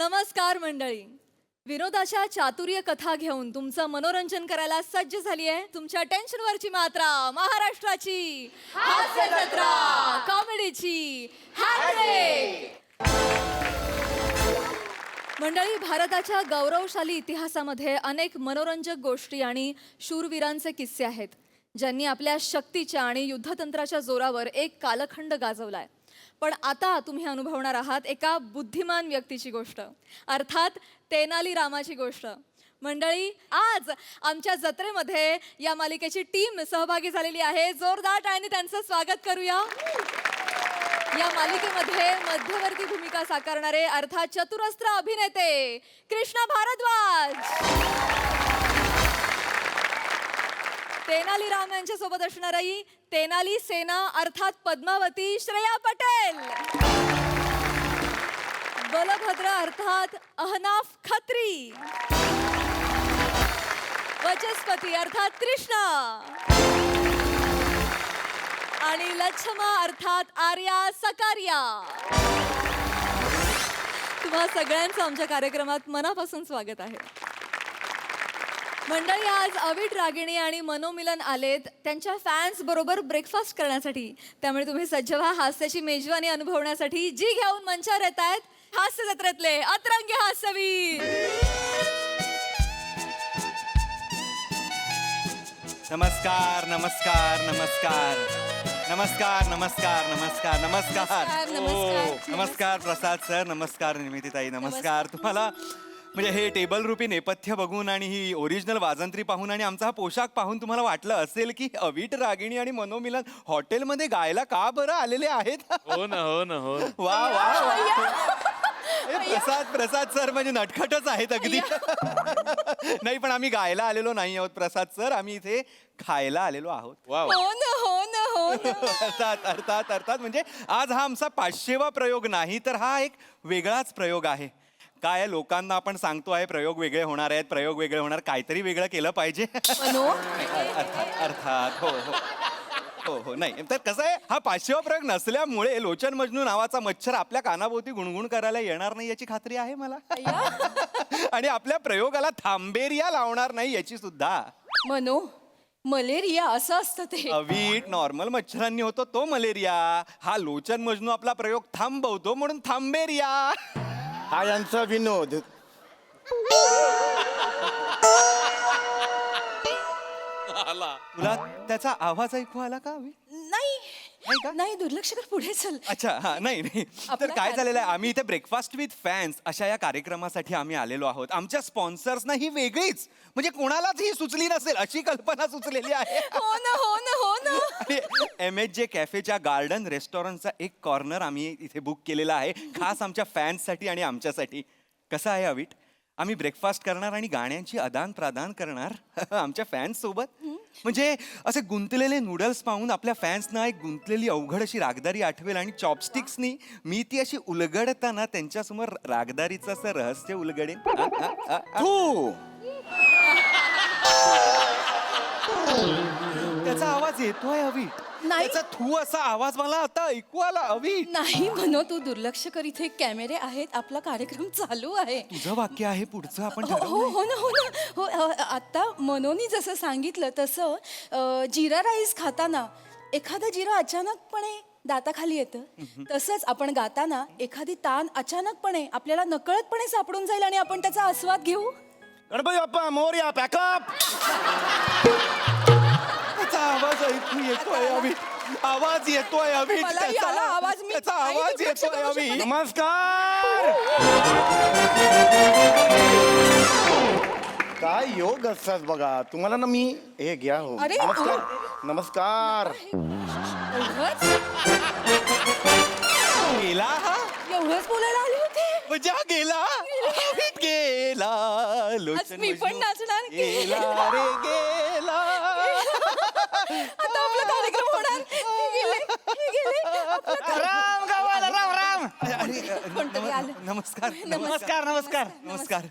नमस्कार मंडळी. विनोदाच्या चातुर्य कथा घेऊन तुमचं मनोरंजन करायला सज्ज झाली आहे तुमच्या टेन्शनवरची मात्रा महाराष्ट्राची हास्य जत्रा कॉमेडीची हॅट्रिक. मंडळी, भारताच्या गौरवशाली इतिहासामध्ये अनेक मनोरंजक गोष्टी आणि शूरवीरांचे किस्से आहेत ज्यांनी आपल्या शक्तीच्या आणि युद्धतंत्राच्या जोरावर एक कालखंड गाजवलाय. पण आता तुम्ही अनुभवणार आहात एका बुद्धिमान व्यक्तीची गोष्ट, अर्थात तेनाली रामाची गोष्ट. मंडळी, आज आमच्या जत्रेमध्ये या मालिकेची टीम सहभागी झालेली आहे. जोरदार टाळ्यांनी त्यांचं स्वागत करूया. या मालिकेमध्ये मध्यवर्ती भूमिका साकारणारे अर्थात चतुरस्त्र अभिनेते कृष्णा भारद्वाज, तेनाली राम यांच्या सोबत असणारी तेनाली सेना अर्थात पद्मावती श्रेया पटेल, बलभद्र अर्थात अहनाफ खत्री, वचस्पती अर्थात कृष्णा आणि लच्छमा अर्थात आर्या सकारिया. तुम्हा सगळ्यांचं आमच्या कार्यक्रमात मनापासून स्वागत आहे. मंडळी, आज अविट, रागिणी आणि मनोमिलन आलेत त्यांच्या फॅन्स बरोबर ब्रेकफास्ट करण्यासाठी. त्यामुळे तुम्ही सज्ज व्हा हास्याची मेजवानी अनुभवण्यासाठी. जी घेऊन मंचावर येत आहेत हास्य जत्रेतले अतरंगी हास्यवीर. नमस्कार नमस्कार नमस्कार नमस्कार नमस्कार नमस्कार नमस्कार नमस्कार प्रसाद सर, नमस्कार निमितीताई, नमस्कार. तुम्हाला म्हणजे हे टेबल रूपी नेपथ्य बघून आणि ही ओरिजिनल वाजंत्री पाहून आणि आमचा हा पोशाख पाहून तुम्हाला वाटलं असेल की अविट, रागिणी आणि मनोमिलन हॉटेलमध्ये गायला का बरं आलेले आहेत. हो ना हो ना हो. वा वा प्रसाद सर म्हणजे नटखटच आहेत अगदी. नाही, पण आम्ही गायला आलेलो नाही आहोत प्रसाद सर, आम्ही इथे खायला आलेलो आहोत. अर्थात म्हणजे आज हा आमचा 500वा प्रयोग नाही तर हा एक वेगळाच प्रयोग आहे. काय लोकांना आपण सांगतो आहे प्रयोग वेगळे होणार आहेत, प्रयोग वेगळे होणार, काहीतरी वेगळं केलं पाहिजे. अर्थात हो हो हो हो. नाही तर कसं आहे, हा 500वा प्रयोग नसल्यामुळे लोचन मजनू नावाचा मच्छर आपल्या कानाभोवती गुणगुण करायला येणार नाही याची खात्री आहे मला. आणि आपल्या प्रयोगाला थांबेरिया लावणार नाही याची सुद्धा. मलेरिया असं असतं ते. अवीट नॉर्मल मच्छरांनी होतो तो मलेरिया. हा लोचन मजनू आपला प्रयोग थांबवतो म्हणून थांबेरिया. हा यांचा विनोद. तुला त्याचा आवाज ऐकू आला का अवी? नाही, दुर्लक्ष कर, पुढे चल. अच्छा हा नाही तर काय झालेलं आहे, आम्ही इथे ब्रेकफास्ट विथ फॅन्स अशा या कार्यक्रमासाठी आम्ही आलेलो आहोत. आमच्या स्पॉन्सर्सना ही वेगळीच म्हणजे कोणालाच ही सुचली नसेल अशी कल्पना सुचलेली आहे. हो ना. MHJ कॅफेच्या गार्डन रेस्टॉरंटचा एक कॉर्नर आम्ही इथे बुक केलेला आहे खास आमच्या फॅन्ससाठी आणि आमच्यासाठी. कसं आहे अविट, आम्ही ब्रेकफास्ट करणार आणि गाण्यांची आदान प्रदान करणार आमच्या फॅन्स सोबत. म्हणजे असे गुंतलेले नूडल्स पाहून आपल्या फॅन्सना एक गुंतलेली अवघड अशी रागदारी आठवेल आणि चॉपस्टिक्सनी मी ती अशी उलगडताना त्यांच्यासमोर रागदारीचं असं रहस्य उलगडेन. त्याचा आवाज येतोय अविट, त्याचा थू असा आवाज मला आता ऐकू आला अविट. नाही तू दुर्लक्ष कर, इथे कॅमेरे आहेत, आपला कार्यक्रम चालू आहे. तुझं वाक्य आहे पुढचं आपण हो. आता मनोनी जसं सांगितलं तसं जिरा राईस खाताना एखादा जिरा अचानकपणे दाताखाली येतं, तसंच आपण गाताना एखादी तान अचानकपणे आपल्याला नकळतपणे सापडून जाईल आणि आपण त्याचा आस्वाद घेऊ. गणपती बाप्पा मोरया, पॅकअप. त्याचा आवाज ऐकू येतोय अविट, आवाज येतोय अविट, त्याचा आवाज येतोय अविट. नमस्कार. काय योग असतात बघा तुम्हाला ना. मी हे घ्या हो. अरे, नमस्कार नमस्कार. गेला हा एवढंच बोलायला आले होते म्हणजे हा गेला अविट गेला. लोचन मी पण मजनू नाचणार. गेला रे गेला. आता आपला कार्यक्रम होणार. हे गेले. राम गावाला राम राम. ना. कोणतरी आलं. नमस्कार नमस्कार नमस्कार नमस्कार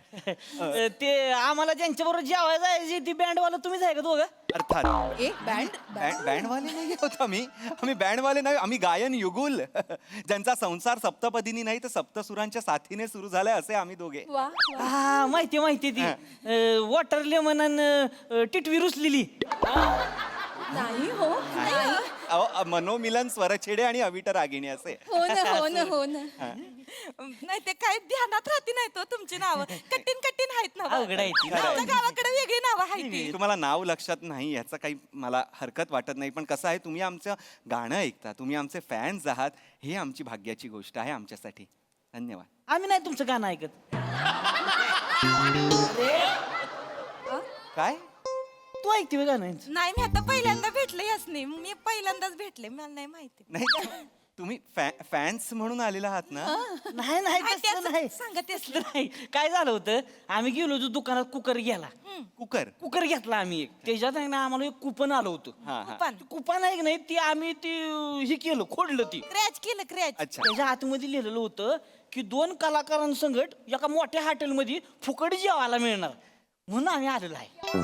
ते आम्हाला ज्यांच्याबरोबर जेवायला जायची ती बँडवाला तुम्हीच आहे का दोघं? अर्थात एक बँड बँडवाले नाही होत आम्ही बँडवाले नाही, आम्ही गायन युगुल ज्यांचा संसार सप्तपदीनी नाही तर सप्तसुरांच्या साथीने सुरू झालाय असे आम्ही दोघे. वा वा. हा माहिती ती वॉटर लेमन टिटवी रुसलेली. नाही हो नाही. अहो, मनोमिलन स्वरछेडे आणि अविट रागिणी असे. हो ना हो ना हो ना. नाही ते काय ध्यानात राहती नाही तो तुमची नावं कठीण कठीण आहेत ना अवघड आहे ती. आमच्या गावाकडे वेगळी नावं आहेत ती. तुम्हाला नाव लक्षात नाही याचं काही मला हरकत वाटत नाही, पण कसं आहे तुम्ही आमचं गाणं ऐकता, तुम्ही आमचे फॅन्स आहात, हे आमची भाग्याची गोष्ट आहे आमच्यासाठी. धन्यवाद. आम्ही नाही तुमचं गाणं ऐकत. काय तू ऐकते का गाणं? नाही मी आता पहिल्यांदा भेटले याच नाही मी पहिल्यांदाच भेटले मला नाही माहिती नाही तुम्ही फॅन्स म्हणून आलेला आहात ना? नाही नाही काय तसलं त्याचं नाही सांगत असलं. तसलं नाही. काय झालं होतं आम्ही गेलो होतो दुकानात कुकर घ्यायला. कुकर घेतला आम्ही एक. त्याच्यात आहे ना आम्हाला एक कुपन आलं होतं. हा हा पण कुपन आहे की नाही ती आम्ही ती हे केलं खोडलं ती. क्रॅच केलं क्रॅच अच्छा त्याच्या आतमध्ये लिहिलेलं होतं की 2 कलाकारांसंगट एका मोठ्या हॉटेलमध्ये फुकट जेवायला मिळणार म्हणून आम्ही आलेलो आहे.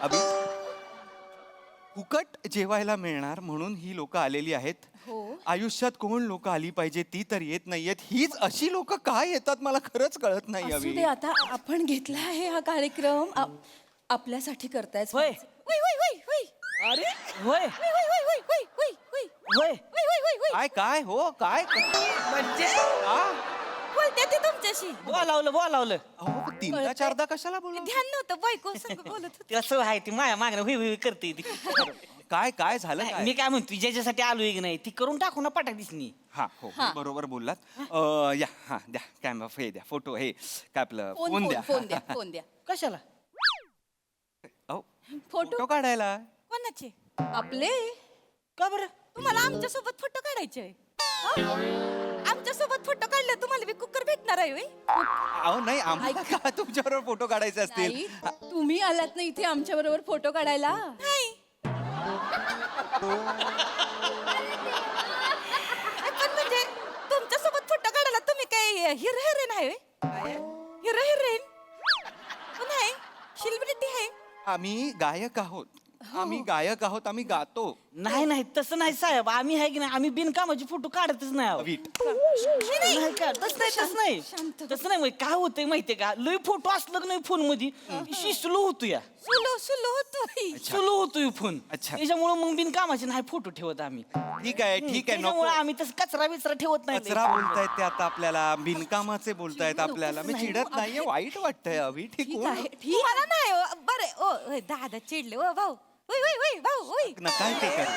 अभि फुकट जेवायला मिळणार म्हणून ही लोक आलेली आहेत. आयुष्यात कोण लोक आली पाहिजे ती तर येत नाहीयेत. हीच अशी लोक काय येतात मला खरंच कळत नाही. असू अभि दे आता आपण घेतला आहे हा कार्यक्रम आपल्यासाठी करतायच. होय होय होय होय अरे होय होय होय होय होय होय होय होय होय होय होय होय काय काय हो काय म्हणजे बोलते ते तुमच्याशी बोलावलं अहो तीनदा चारदा कशाला बोला. ध्यान नव्हतं बायको संग बोलत होते. तिला सवय आहे ती माया मागणं हुई हुई करते ती. काय काय झालं काय? मी काय म्हणतो ज्याच्यासाठी आलोय की नाही ती करून टाकू ना पटाक दिसनी. हा हो बरोबर बोललात. या हा द्या कॅमेरा हे द्या फोटो हे काय आपलं फोन फोन द्या. फोन द्या फोन द्या. कशाला? अहो फोटो फोटो काढायला. कोणाचे आपले का बरं? तुम्हाला आमच्या सोबत फोटो काढायचे आमच्या सोबत फोटो काढले तुम्हाला बी कुकर भेटणार आहे होय? अहो नाही आम्हाला का तुमच्याबरोबर फोटो काढायचे असतील. नाही तुम्ही आलात ना इथे आमच्या बरोबर फोटो काढायला. नाही पण म्हणजे तुमच्या सोबत फोटो काढायला तुम्ही काय हिरो हिरोईन आहे होय? हिरो हिरोईन नाही सेलिब्रिटी आहे. आम्ही गायक आहोत. आम्ही गायक आहोत. आम्ही गातो. नाही तसं नाही साहेब आम्ही आहे की नाही आम्ही बिनकामाचे फोटो काढतच नाही आहोत. वीट नाही का तसं नाही म्हणजे काय होतंय माहितीये का लय फोटो असलं की नाही फोन मध्ये स्लो होतो या सुलो सुलो होतोय स्लो होतोय फोन. अच्छा. त्याच्यामुळे मग बिनकामाचे नाही फोटो ठेवत आम्ही. ठीक आहे ठीक आहे नको. त्याच्यामुळे आम्ही तसं कचरा बिचरा ठेवत नाही. कचरा बोलतायत ते आता आपल्याला बिनकामाचे बोलतायत आपल्याला. मी चिडत नाहीये वाईट वाटतंय अभि. ठीक ठीक कोण? आहे ठीक तुम्हाला नाही हो. बरं ओ होय, दादा चिडले ओ भाऊ होय होय होय भाऊ होय नका ते करू.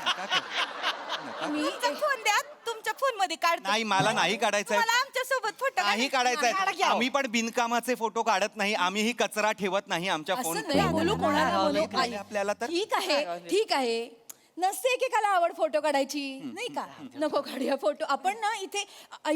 नका करू. तुमचा फोन द्या तुमच्या फोन मध्ये काढतो. नाही मला नाही काढायचंय. मला आमच्या सोबत फोटो नाही काढा की काढायचंय. अहो. आम्ही पण बिनकामाचे फोटो काढत नाही. आम्हीही कचरा ठेवत नाही आमच्या फोन. असं नाही बोलू कोणाला बोलू. नाही आपल्याला तर ठीक आहे नसते एकेकाला आवड फोटो काढायची नाही का. नको काढूया फोटो आपण ना इथे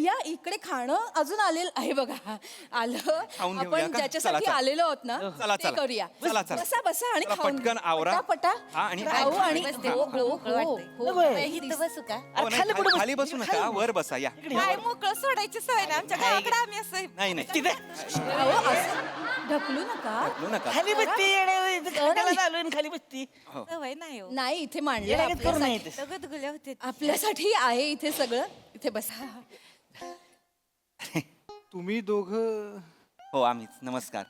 या इकडे खाणं अजून आलेलं आहे बघा आलं खाऊन घेऊया आपण का? ज्याच्यासाठी चला, चला. आलेलो आहोत ना चला, ते चला. करूया. चला, चला. बसा बसा आणि चला, खाऊन पटकन घेऊ. आवरा. पटा हा, आणि खाऊ आणि बसते. हो, हो, मोकळं हो, वाटतंय. हो. होय. इथं बसू का हो, नाही, खाली बसू नका वर बसा या. काय मोकळं सोडायची सवय ना आमच्या गावाकडे आम्ही असं नाही नाही तिथे अहो, असं ढकलू नका बोलू नका. खाली बसती खड्याला आलोय आणि खाली बसती. सवय नाही हो नाही इथे मांडले लगेच करून आपल्यासाठी. येते. गुदगुल्या होते आपल्यासाठी आहे इथे सगळं इथे बसा. तुम्ही दोघं हो आम्हीच. नमस्कार.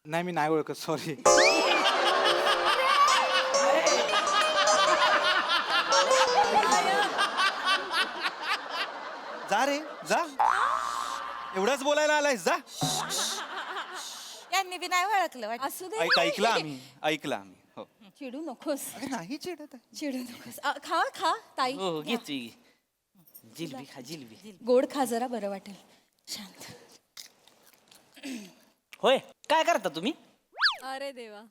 नाही मी नाही ओळखत सॉरी. जा रे जा. एवढंच बोलायला आलायस जा. यांनी बी नाही ओळखलं वाटतं. असू दे ऐकलं आम्ही ऐकलं आम्ही. हो चिडू नकोस अरे नाही चिडत आहे. चिडू नकोस खा खा ताई हो हो घेतोय जिलबी खा जिलबी. गोड खा जरा बरं वाटेल. शांत. होय काय करता तुम्ही? अरे देवा.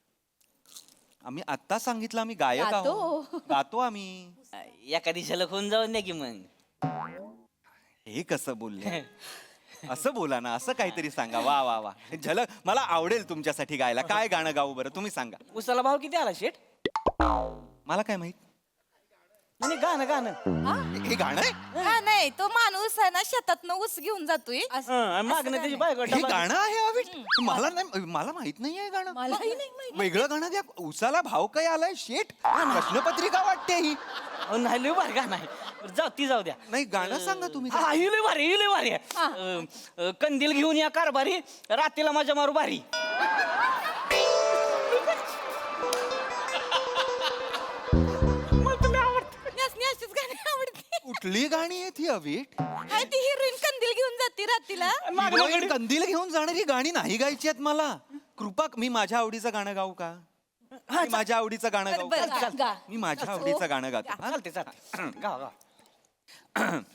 आम्ही आत्ता सांगितलं आम्ही गायक गातो. आहोत. गातो आम्ही. एखादी झलक होऊन जाऊन द्या की मग. हे कसं बोलले? असं बोला ना. असं काहीतरी सांगा. वा वा वा झलक मला आवडेल तुमच्यासाठी गायला. काय गाणं गाऊ बरं तुम्ही सांगा. उसाला भाव किती आला शेट? मला काय माहित. नाही गाणं गाणं हे गाणं आहे हा नाही तो माणूस आहे ना शेतातनं ऊस घेऊन जातोय मागणं त्याची बायको हे गाणं आहे अविट मला नाही मला माहित नाही आहे गाणं मलाही नाही माहिती. वेगळं गाणं द्या उसाला भाव काय आलाय शेट प्रश्नपत्रिका वाटते ही नाही लय भारी गाणं आहे बरं, जाऊ ती जाऊ द्या नाही गाणं सांगा तुम्ही हा ही लय भारी ही लय भारी आहे कंदील घेऊन या कारभारी रात्रीला माझ्या मारू भारी न्यासनी अशीच गाणी आवडते कुठली गाणी आहेत ही अविट हाय ती हिरोईन कंदील घेऊन जाते रात्रीला हिरोईन कंदील घेऊन जाणारी गाणी नाही गायची आहेत मला कृपा मी माझ्या आवडीचं गाणं गाऊ का मी माझ्या आवडीचं गाणं गाऊ बरं, का? गा, गा. मी माझ्या आवडीचं गाणं गातो हा? चालते चालते गाव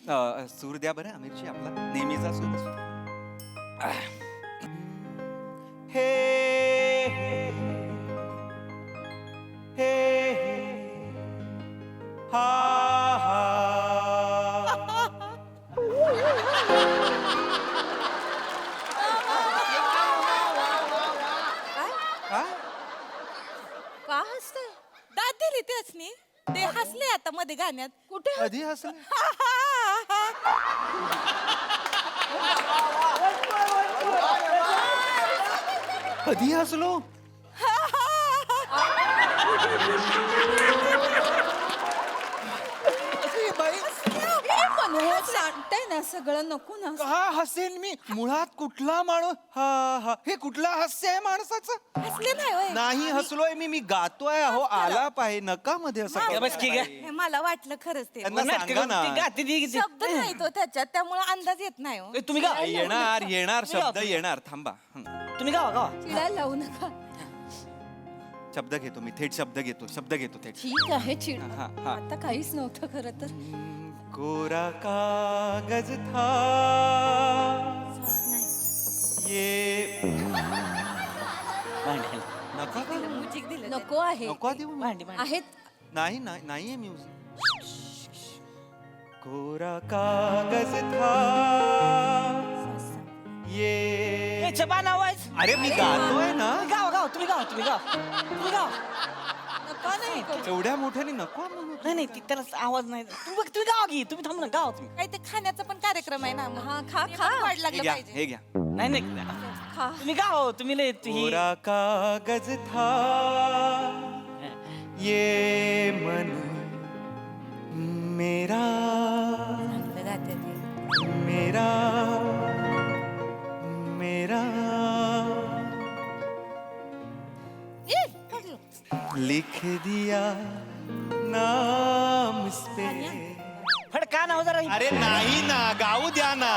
गाव सूर द्या बरं आमिरची आपला नेहमीचा सूर हे हे हा हा काय? का हसतंय? दाद दिली त्यासनी ते हसले आता मध्ये गाण्यात कुठे कधी हसलं कधी हसलो अरे बाई, मनोहर सांगताय ना सगळं नको ना का हसेन मी मुळात कुठला माणूस हा हा हे कुठला हास्य आहे माणसाचं हसले नाही होय नाही हसलोय मी गातोय अहो आलाप आहे नका मध्ये असं करू बस की नका. घ्या. हे मला वाटलं खरंच ते त्यांना सांगा ना ती गाते ती शब्द नाही तो त्याच्यात त्यामुळे अंदाज येत नाही हो तुम्ही गा येणार येणार शब्द येणार थांबा तुम्ही गावा गावा चिडायला लावू नका शब्द घेतो मी थेट शब्द घेतो थेट ठीक आहे चिड हा, हा. आता काहीच नव्हतं खरं तर कोरा कागज था ये भांडी नका का? म्युझिक दिलं नको आहे नको देऊ मी. भांडी आहेत नाही नाही नाहीये म्युझिक कोरा कागज था ये चबान आवाज अरे मी गातोय ना गावा गाव तुम्ही गावा तुम्ही गाव नको नाही एवढ्या मोठ्याने नको म्हणू. नाही नाही त्याला आवाज नाही तुम्ही गावा की तुम्ही थांब ना गावा तुम्ही काही ते खाण्याचा पण कार्यक्रम आहे ना मग. हा खा ते खा पण वाढ हे लागलं घ्या पाहिजे हे घ्या नाही नाही तुम्ही गाव तुम्ही लय ही कोरा कागज था ये मन मेरा चांगलं गाते ते. मेरा मेरा ए, पडलो. लिख दिया नाम इस पे फडका नाव जरा अरे नाही ना गाऊ द्या ना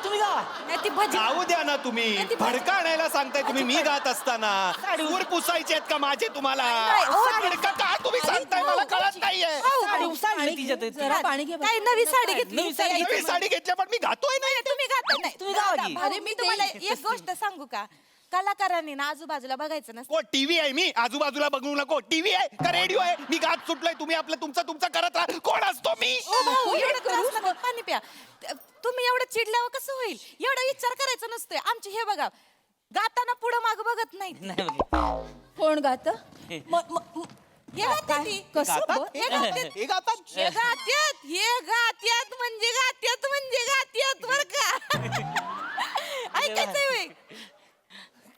तुम्ही गावा नाही ती भजी गाऊ द्या ना तुम्ही नाही, ती फडका आणायला सांगताय तुम्ही मी गात असताना साडी- सूर पुसायचे आहेत का माझे तुम्हाला नाही, ओ, फडका काय तुम्ही सांगताय मला कळत नाहीये साडी उसाडली तिच्यात जरा पाणी घे काही नवी साडी घेतली नवी साडी नवी साडी घेतल्या पण मी गातोय नाही तुम्ही गाता नाही तुम्ही गावा की. अरे मी तुम्हाला एक गोष्ट सांगू का कलाकारांनी ना आजूबाजूला बघायचं नसतं को टीव्ही आहे मी आजूबाजूला बघू नको टीव्ही आहे का रेडिओ आहे मी गात सुटलोय तुम्ही आपलं तुमचं करत राहा कोण असतो मी ओ भाऊ एवढं त्रास नका, पाणी प्या तुम्ही एवढं चिडल्यावर कसं होईल एवढा विचार करायचा नसतोय आमची हे बघा गाताना पुढं माग बघत नाही नाही बघ. कोण गात हे गाते ती. कसं गातात? बघ? हे गातात. हे गातात हे गात्यात म्हणजे गात्यात बर का ऐकायचंय होय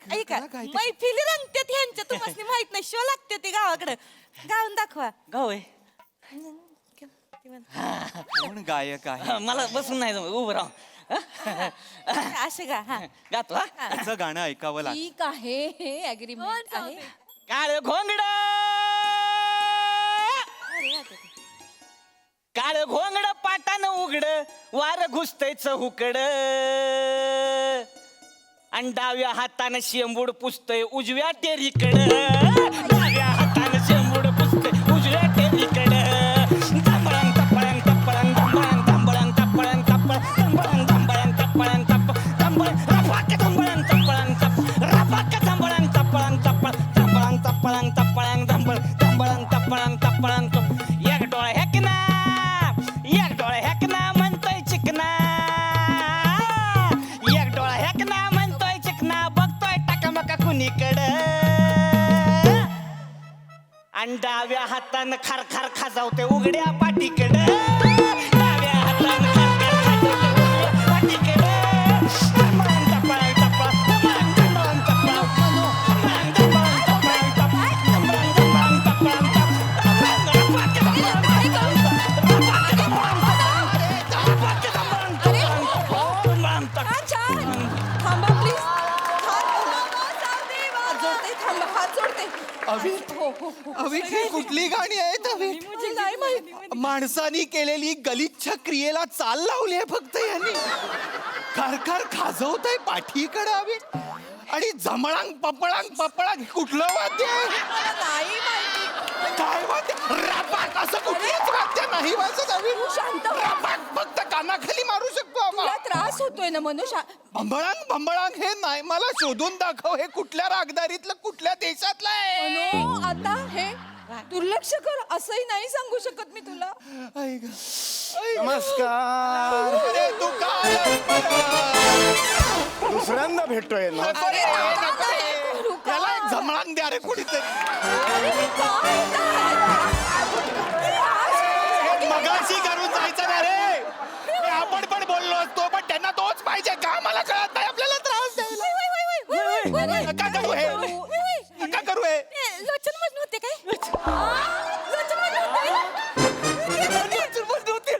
ऐका काय ते? मैफिली रंगत्यात ह्यांच्या तुम्हाला माहित नाही शो लागते ते गावाकडे गाऊन दाखवा गाव आहे कोण गायक आहे मला बसून नाही जमत, उभं राहा असे गा हा गातो हा त्याचं गाणं ऐकावं लागतं ठीक आहे हे अग्रीमेंट आहे काळ घोंगड काळ घोंगड पाटानं उघड वार घुसतय चहुकड आणि डाव्या हातानं शेंबूड पुसतय उजव्या टेरीकड डाव्या हातानं शेंबूड पुसतय उजव्या टेरीकड धंबळण तपळण तपळण धंबळण धंबळण तपळण तपळ धंबळण धंबळण तपळण तप धंबळ रफाक धंबळण तपळण तप रफाक धंबळण तपळण तपळ धंबळण तपळण तपळण धंबळ धंबळण तपळण तपळण तप एक डोळा हेकना एक डोळा हेकना म्हणतोय चिकना एक डोळा हेकना म्हणतोय चिकना बघतोय टाकामका कुणीकडं आणि डाव्या हातानं खार खार खाजावते उघड्या पाठीकडे डाव्या हातानं खार खार खाजावते उघड्या पाठीकडे टपळान, टपळान, टपळान, टपळान, टपळान, टपळान, टपळान, टपळान, टपळान, टपळान, टपळान, टपळान, अच्छा थांबा प्लीज थांबा हात जोडते हो हो हो अविट ही कुठली गाणी आहेत अविट नाही माहिती माणसानी केलेली गलिच्छ क्रियेला चाल लावली आहे फक्त यांनी खरखर खाजवतय पाठीकडे अविट आणि जमळांग पपळांग पपळांग कुठलं वाद्य आहे नाही माहिती काय वाद्य रपाक असं कुठलंच वाद्य नाही वाजत अविट शांत हो. रपाक फक्त कानाखाली मारू शकतो तुला आपण त्रास होतोय ना मनुष्य भंबळांग भंबळांग हे नाही मला शोधून दाखव हे कुठल्या रागदारीतलं कुठल्या देशातलं आहे आता हे दुर्लक्ष कर असंही नाही सांगू शकत मी तुला आई ग. नमस्कार अरे तू काय दुसऱ्यांदा भेटतोय ना अरे दादा, नाही करू का? याला एक जमळांग द्या रे कुठीतरी अरे हे काय मगाशी करून जायचं ना रे हे आपण पण बोललो असतो पण त्यांना तोच पाहिजे का मला कळत नाही आपल्याला त्रास द्यायला नका करू हे नका करू हे लोचन मजनू होते काय लोचन मजनू होते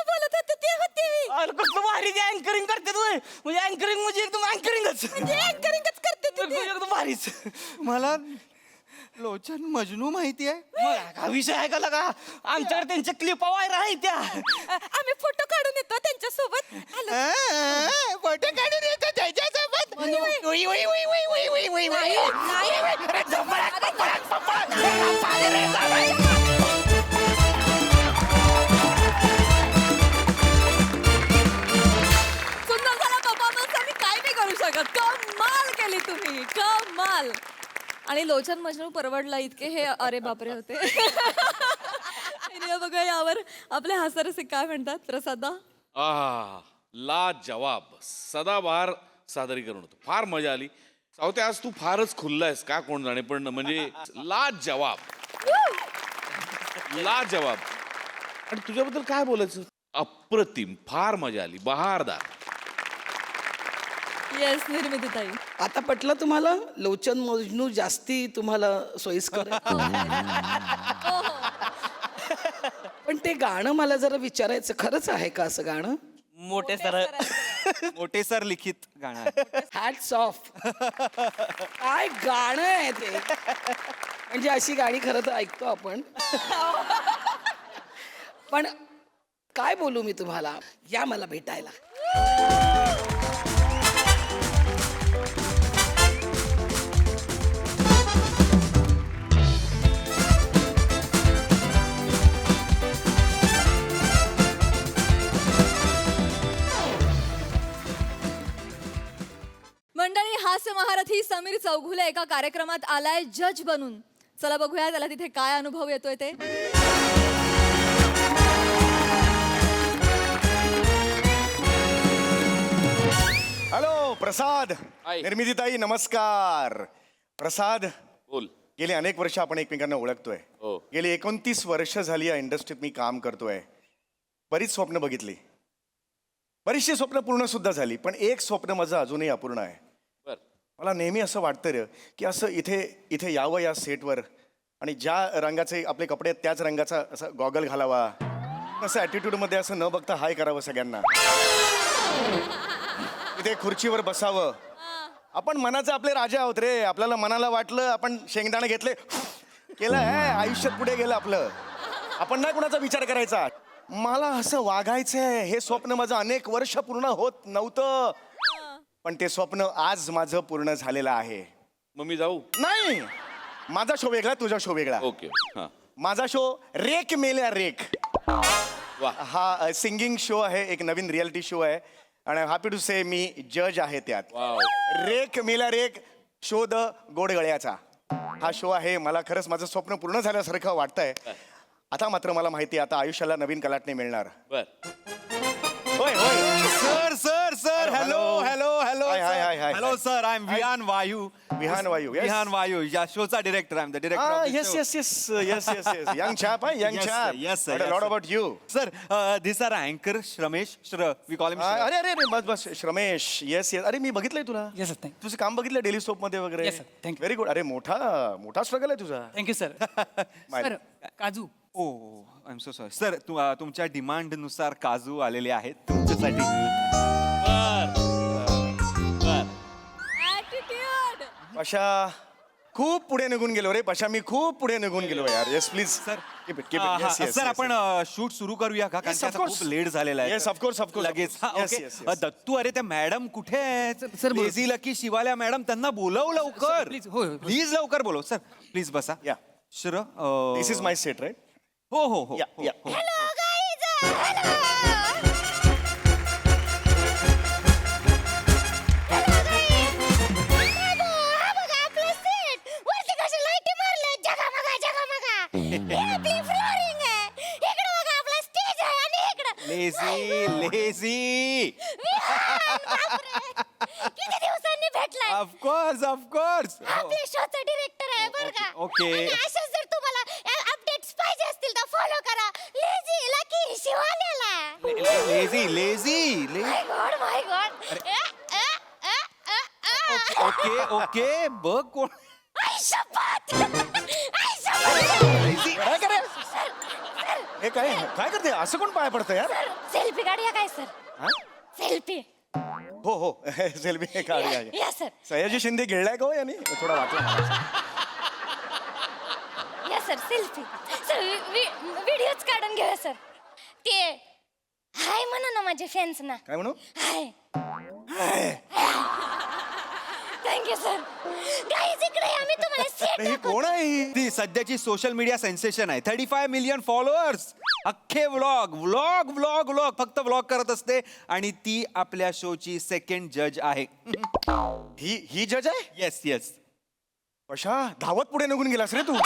बोलत होते ते होते मी. अरे कसं भारी ते अँकरिंग करते तू म्हणजे अँकरिंग म्हणजे एकदम अँकरिंगच म्हणजे अँकरिंगच करते ते. एकदम भारीच मला लोचन मजनू माहिती आहे मग हा विषय आहे का लगा आमच्याकडे त्यांच्या क्लिपा व्हायला आहे त्या आम्ही फोटो काढून येतो त्यांच्या सोबत फोटो काढून येतो त्याच्यासोबत उई, उई, उई, उई, उई, उई, उई, उई. अरे झपळाक, पपळाक, पपळाक. अरे पाय रे, जावई. सुंदर झाला परफॉर्मन्स आम्ही काय नाही करू शकत कमाल केली तुम्ही कमाल आणि लोचन मजनू परवडला इतके हे अरे बापरे होते आणि बघा यावर आपले हास्यरसिक काय म्हणतात प्रसादा ला जवाब सदाबहार सादरीकरण होतं फार मजा आली सावते आज तू फारच खुल्लायस का कोण जाणे पण म्हणजे ला जवाब आणि तुझ्याबद्दल काय बोलायचं अप्रतिम फार मजा आली बहारदार येस निर्मिती ताई आता पटलं तुम्हाला लोचन मजनू जास्ती तुम्हाला सोयीस्कर आहे? पण ते गाणं मला जरा विचारायचं खरंच आहे का असं गाणं मोठे सर मोठे सर लिखित गाणं आहे. हॅट्स ऑफ काय गाणं आहे ते म्हणजे अशी गाणी खरं तर ऐकतो आपण पण काय बोलू मी तुम्हाला या मला भेटायला मंडळी हास्य महारथी समीर चौघुले एका कार्यक्रमात आलाय जज बनून चला बघूया त्याला तिथे काय अनुभव येतोय ते हॅलो प्रसाद हाय. निर्मितीताई नमस्कार प्रसाद बोल गेली अनेक वर्ष आपण एकमेकांना ओळखतोय हो. गेली 29 वर्ष झाली या इंडस्ट्रीत मी काम करतोय बरीच स्वप्न बघितली बरीचशी स्वप्न पूर्ण सुद्धा झाली पण एक स्वप्न माझं अजूनही अपूर्ण आहे बर मला नेहमी असं वाटतं रे की असं इथे इथे यावं या सेटवर आणि ज्या रंगाचे आपले कपडे आहेत त्याच रंगाचा असं गॉगल घालावा असं ॲटिट्यूडमध्ये असं न बघता हाय करावं सगळ्यांना इथे खुर्चीवर बसावं आपण मनाचे आपले राजा आहोत रे आपल्याला मनाला वाटलं आपण शेंगदाणे घेतले केलं आहे आयुष्यात पुढे गेलं आपलं आपण नाही कुणाचा विचार करायचा मला असं वागायचंय हे स्वप्न माझं अनेक वर्ष पूर्ण होत नव्हतं पण ते स्वप्न आज माझं पूर्ण झालेलं आहे मग मी जाऊ नाही माझा शो वेगळा तुझा शो वेगळा ओके हा माझा शो रेक मेल्या रेक वा हा सिंगिंग शो आहे एक नवीन रियालिटी शो आहे आणि हॅपी टू से मी जज आहे त्यात वाव. रेक मेला रेक शोध गोड गळ्याचा हा शो आहे मला खरंच माझं स्वप्न पूर्ण झाल्यासारखं वाटतंय आता मात्र मला माहिती आहे आता आयुष्याला नवीन कलाटणी मिळणार बर होय होय sir sir sir hello hello hello hi hi hi hi hello hello sir I am Vihan Vayu. Vihan Vayu, yes. Vihan Vayu या शोचा director I am the director. Yes young chap young chap. Yes, sir. Lot about you. Sir this are अँकर Shramesh we call हिम. अरे अरे अरे बस श्रमेश. Yes अरे मी बघितलंय तुला. Yes sir thank you तुझं काम बघितलं डेली सोप मध्ये वगैरे. Yes, sir. Thank you. Very good. अरे मोठा स्ट्रगल आहे तुझा. थँक्यू सर सर काजू oh I am so sorry sir. तुमच्या डिमांड नुसार काजू आलेले आहेत तुमच्यासाठी. पशा खूप पुढे निघून गेलो रे. पशा मी खूप पुढे निघून गेलो यार. Yes please sir sir sir आपण शूट सुरू करूया का कारण Yes, की of आता course. खूप लेट झालेला आहे. Yes, of course, of course, of लगेच course. Yes, okay. yes, yes. Dattu अरे त्या मॅडम कुठे आहेत? सर, बोल. लेझी लकी शिवाल्या मॅडम त्यांना बोलव लवकर. please, हो, हो. प्लीज लवकर बोलव सर. प्लीज बसा. या श्र दिस इज माय सेट राईट. हो हो हो या हो, या हो. लेझी किती दिवसांनी भेटलाय. Of course of course. आपल्या शोचा डिरेक्टर आहे बरं का. Okay. आणि अशाच जर तुम्हाला अपडेट्स पाहिजे असतील तर फॉलो करा लेझी लकी शिवाल्याला. लेझी माय गॉड ओके ओके बघ कोण. आई शपथ आई शपथ. हे काय काय करते असं कोण पाय पडतं यार. सेल्फी काढूया काय सर. हा? सेल्फी हो हो सेल्फी काढूया. या सर. सयाजी शिंदे गिळलाय का हो यांनी. थोडा वाटलं. या सर सेल्फी. सर व्हिडिओच काढून घेऊया सर. ते हाय म्हणा ना माझ्या फॅन्स ना. काय म्हणू. Hi thank you sir. गाईज इकडे या, मी तुम्हाला अरे, ही सेट कोण आहे ही? ती सध्याची सोशल मीडिया सेन्सेशन आहे. 35 मिलियन फॉलोअर्स. अख्खे व्लॉग फक्त व्लॉग करत असते आणि ती आपल्या शोची सेकंड जज आहे. ही जज आहे. Yes yes. पशा धावत पुढे निघून गेलास रे तू.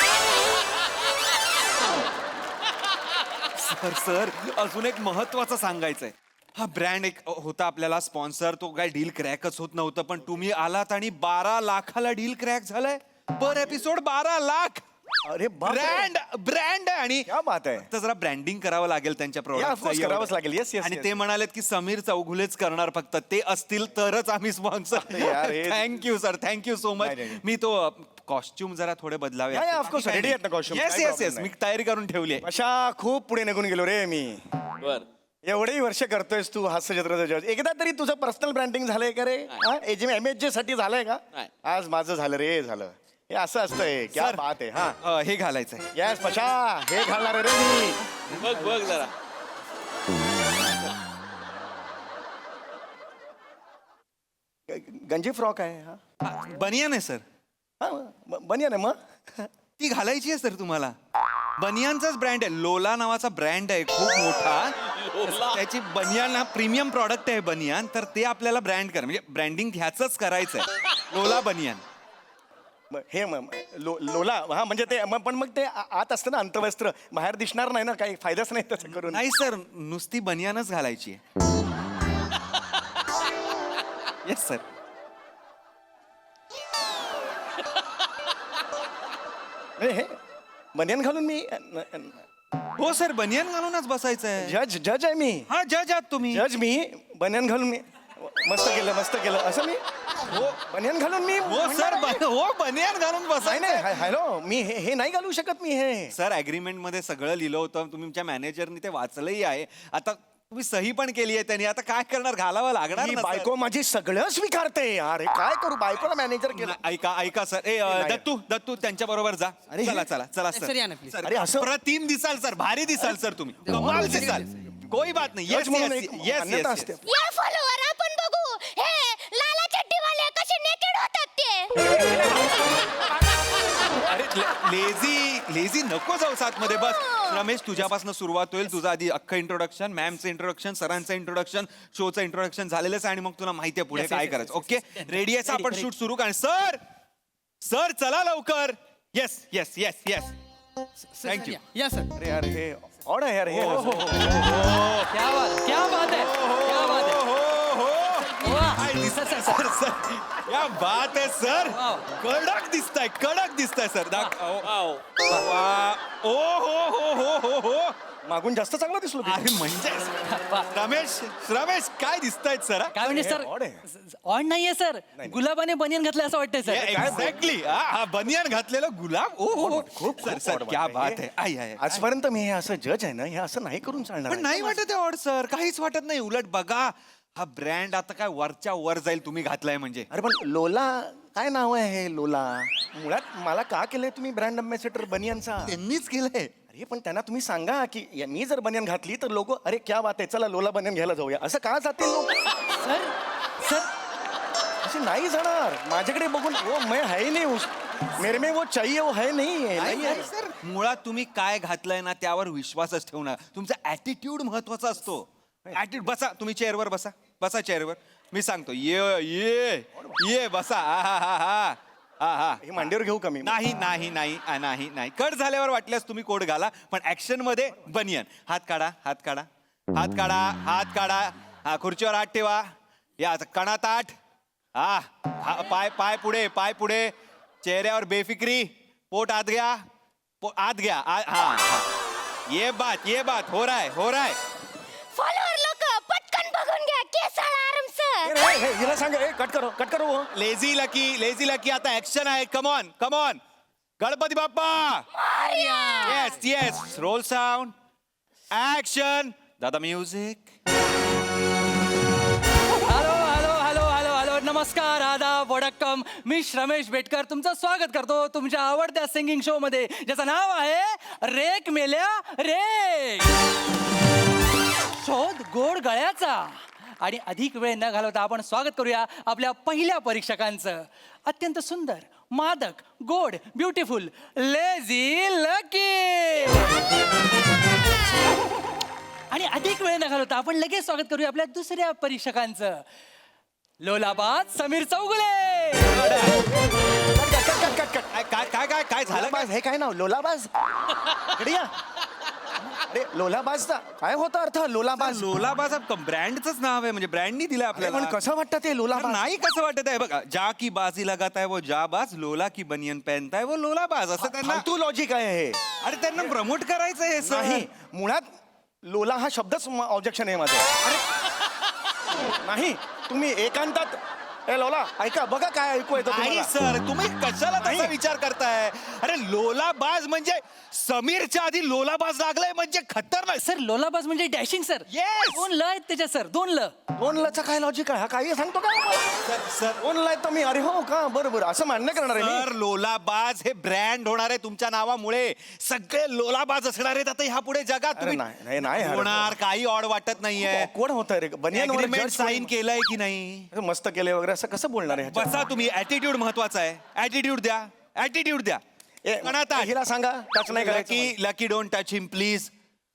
सर अजून एक महत्वाचं सांगायचंय. हा ब्रँड एक होता आपल्याला स्पॉन्सर. तो काय डील क्रॅकच होत नव्हतं पण तुम्ही आलात आणि 12 लाखाला डील क्रॅक झालाय. पर एपिसोड 12 लाख. अरे ब्रँड आणि क्या बात आहे. तर जरा ब्रँडिंग करावं लागेल त्यांच्या Yeah, of course, प्रोडक्ट करावंच लागेल. Yes, yes, आणि yes. ते म्हणालेत की समीर चौगुलेच करणार फक्त. ते असतील तरच आम्ही स्पॉन्सर. यार, हे- thank you sir thank you so much. नाही, नाही. मी तो कॉस्ट्युम जरा थोडे बदलावे. Yeah, yeah, of course, ready आहेत ना costume. येस काही येस problem येस नाही. मी तयारी करून ठेवली आहे. पशा खूप पुढे निघून गेलो रे मी. बर एवढेही वर्ष करतोयस तू हास्य जत्राचा जज. एकदा तरी तुझं पर्सनल ब्रँडिंग झालंय का रे. MHJ साठी झालंय का. नाही. आज माझं झालं रे झालं. हे असं असतंय. क्या सर, बात आहे. हा हे घालायचंय. येस पशा हे घालणार रे मी. बघ बघ जरा गंजी फ्रॉक आहे. हा बनियान आहे सर. हा, बनिया ना मग. ती घालायची आहे सर तुम्हाला. बनियानचाच ब्रँड आहे. लोला नावाचा ब्रँड आहे खूप मोठा. त्याची बनियान हा प्रीमियम प्रॉडक्ट आहे बनियान. तर ते आपल्याला ब्रँड कर म्हणजे ब्रँडिंग ह्याच करायचंय. लोला बनियान. हे लोला हा म्हणजे ते पण मग ते आत असतं ना अंतवस्त्र. बाहेर दिसणार नाही ना. काही फायदाच नाही त्याचा करून. नाही सर नुसती बनियानच घालायची आहे. Yes sir. हे बनियान घालून मी हो सर बनियान घालूनच बसायचंय. जज आहे मी. हा जज आहात तुम्ही. जज मी बनियान घालून मी. मस्त केलं असं मी. हो बनियान घालून मी. हो सर हो बनियान घालून नाही बसायचंय. नाही हॅलो मी हे नाही घालू शकत मी हे. सर अग्रीमेंट मध्ये सगळं लिहिलं होतं. तुमच्या मॅनेजरनी ते वाचलंही आहे. आता तुम्ही सही पण केली आहे त्यांनी. आता काय करणार घालावं लागणार ही ना, सर. बायको माझी सगळं स्वीकारते यार. हे काय करू. बायकोला मॅनेजर केलं. ऐका सर. दत्तू त्यांच्या बरोबर जा. अरे, चला सर, या ना, please. सर अरे, असं- अप्रतिम दिसाल सर. भारी दिसाल सर तुम्ही. कमाल दिसाल. कोई बात नाही. जज म्हणून एक मान्यता असते. या फॉलोवर आपण बघू हे लाला चड्डीवाले कसे नेकेड होतात ते. लेझी नको जाऊ साथ मध्ये. बस रमेश तुझ्यापासून सुरुवात होईल. तुझं आधी अख्खं इंट्रोडक्शन, मॅमचं इंट्रोडक्शन, सरांचं इंट्रोडक्शन, शोचं इंट्रोडक्शन झालेलंच आहे आणि मग तुला माहिती आहे पुढे काय करायचं. ओके रेडी आहे आपण शूट सुरू कर. सर चला लवकर. Yes yes yes yes. Thank you. या सर. अरे यार हे ऑड आहे यार हे. क्या बात है क्या बात है. सर सर सर क्या बात आहे सर कडक दिसताय सर ओ हो मागून जास्त चांगला दिसलो की? अरे म्हणजे रमेश काय दिसतायत सर काय म्हणजे सर odd आहे. ऑन नाहीये सर गुलाबाने बनियन घातलं असं वाटतंय सर एक्झॅक्टली हा बनियान घातलेलं गुलाब ओ हो खूप सर सर odd क्या वाटतंय. बात आहे आई आहे आजपर्यंत मी हे असं जज आहे ना हे असं नाही करून चालणार पण नाही वाटत आहे ऑड सर काहीच वाटत नाही उलट बघा हा ब्रँड आता काय वरच्या वर जाईल तुम्ही घातलाय म्हणजे अरे पण लोला काय नाव आहे हे लोला मुळात मला का केलंय तुम्ही ब्रँड अम्बॅसेडर बनियनचा त्यांनीच केलंय अरे पण त्यांना तुम्ही सांगा की मी जर बनियन घातली तर लोक अरे क्या बात आहे चला लोला बनियन घ्यायला जाऊया असं का जातील लोक सर सर असे नाही जाणार माझ्याकडे बघून ओ मैं है नहीं मेरे में वो चाहिए वो है नहीं है सर मुळात तुम्ही काय घातलंय ना त्यावर विश्वासच ठेवणार तुमचा ऍटिट्यूड महत्वाचा असतो ऍटिट्यूड बसा तुम्ही चेअरवर बसा चेअरवर मी सांगतो ये बसा हा हे मांडीवर घेऊ का मी नाही कट झाल्यावर वाटल्यास तुम्ही कोट घाला पण ऍक्शन मध्ये बनियन हात काढा हा खुर्चीवर हात ठेवा या कणा ताट पाय पुढे चेहऱ्यावर बेफिक्री पोट आत घ्या हा ये बात हो रहा है फॉलोअर लोक पटकन बघून घ्या केसाळ आराम सर हिला सांगा कट करो वो. लेझी लकी आता ऍक्शन आहे come on Ganpati Bappa yes roll sound action दादा म्युझिक हॅलो नमस्कार आदाब वडक्कम मी रमेश बेटकर तुमचं स्वागत करतो तुमच्या आवडत्या सिंगिंग शो मध्ये ज्याचं नाव आहे रेक मेल्या रेक शोध गोड गळ्याचा आणि अधिक वेळ न घालवता आपण स्वागत करूया आपल्या पहिल्या परीक्षकांचं अत्यंत सुंदर मादक गोड ब्युटिफुल लेझी लकी आणि अधिक वेळ न घालवता आपण लगेच स्वागत करूया आपल्या दुसऱ्या परीक्षकांचं लोलाबाद समीर चौगुले काय झालं लोलाबाज हे काय नाव लोलाबाज इकडे या. अरे लोलाबाजचा काय होता अर्थ लोलाबाज ब्रँडच नाव आहे म्हणजे ब्रँडनी दिलं अरे आपल्याला पण कसं वाटतं ते लोलाबाज नाही कसं वाटत आहे बघा जा की बाजी लगाता है वो जाबाज लोला की बनियन पहनता है वो लोलाबाज असं त्यांना फालतू लॉजिक आहे हे अरे त्यांना प्रमोट करायचं हे सर नाही मुळात लोला हा शब्दच ऑब्जेक्शन आहे माझं नाही तुम्ही एकांतात ए लोला ऐका बघा काय ऐकू येतं नाही तुम्हाला. सर तुम्ही कशाला तसा नाही. विचार करताय अरे लोलाबाज म्हणजे समीरच्या आधी लोलाबाज लागलाय म्हणजे खतरनाक सर लोलाबाज म्हणजे डॅशिंग सर Yes! 2 ल आहेत त्याच्यात सर 2 ल दोन लचा काय लॉजिक आहे हा काही सांगतो का सर दोन लय तर मी अरे हो का बरोबर असं मान्य करणार आहे सर लोलाबाज हे ब्रँड होणार आहे तुमच्या नावामुळे सगळे लोलाबाज असणार आहेत आता ह्या पुढे जगात अरे तुम्ही नाही होणार काही ऑड वाटत नाहीये कोण होत रे अग्रीमेंट साईन बनियन केलंय की नाही मस्त केले वगैरे असं कसं बोलणार आहे ह्याच्यात? बसा तुम्ही ऍटिट्यूड महत्वाचा आहे ऍटिट्यूड द्या ए, हिला सांगा टच नाही करायचं lucky don't touch him please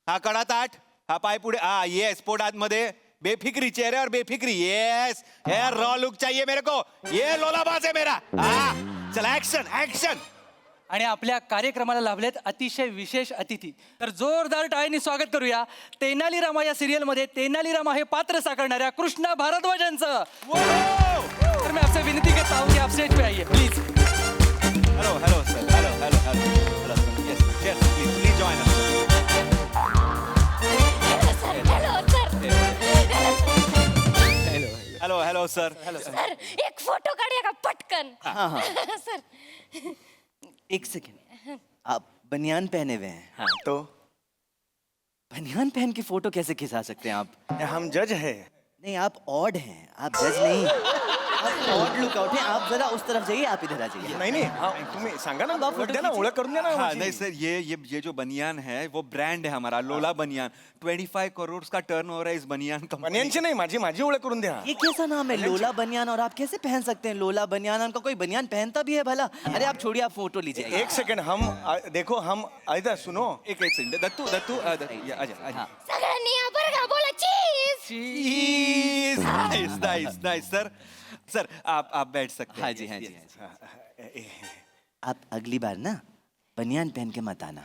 हा कडा ताट हा पाय पुढे हा येस पोट आतमध्ये बेफिक्री चेहऱ्यावर बेफिक्री येस हेयर रॉ लुक चाहिए मेरे को ये लोलाबाज है मेरा हा चला ऍक्शन आणि आपल्या कार्यक्रमाला लाभलेत अतिशय विशेष अतिथी तर जोरदार टाळ्यांनी स्वागत करूया तेनालीरामा या सिरियल मध्ये तेनालीरामा हे पात्र साकारणाऱ्या कृष्णा भारद्वाजांचं तर मैं आपसे विनती करता हूँ कि आप स्टेज पे आइए please hello sir hello yes please join hello sir sir एक फोटो काढूया का पटकन सर एक सेकेंड आप बनियान पहने हुए हैं तो बनियान पहन के फोटो कैसे खिंचा सकते हैं आप हम जज है नहीं आप ऑड हैं आप जज नहीं आप ऑड लुक आउट हैं आप जरा उस तरफ जाइए आप इधर आ जाइए नाही हा तुम्ही सांगा ना आप ओळख द्या ना ओळख करून द्या ना हाँ माझी. नहीं सर ये जो बनियान है वो ब्रांड है हमारा लोला बनियान 25 करोड़ का टर्न हो रहा है इस बनियान कंपनी बनियनची नाही माझी ओळख करून द्या ये कैसा नाम है लोला बनियान और आप कैसे पहन सकते हैं लोला बनियान उनका कोई बनियान पहनता भी है भला अरे आप छोड़िए आप फोटो लीजिए एक सेकंड हम देखो हम इधर सुनो एक सेकंड दत्तू आजा सगळ्यांनी या बरं का बोला चीज नाइस सर आप बैठ सकते हैं हाँ जी हाँ जी आप अगली बार ना बनियान पहन के मत आना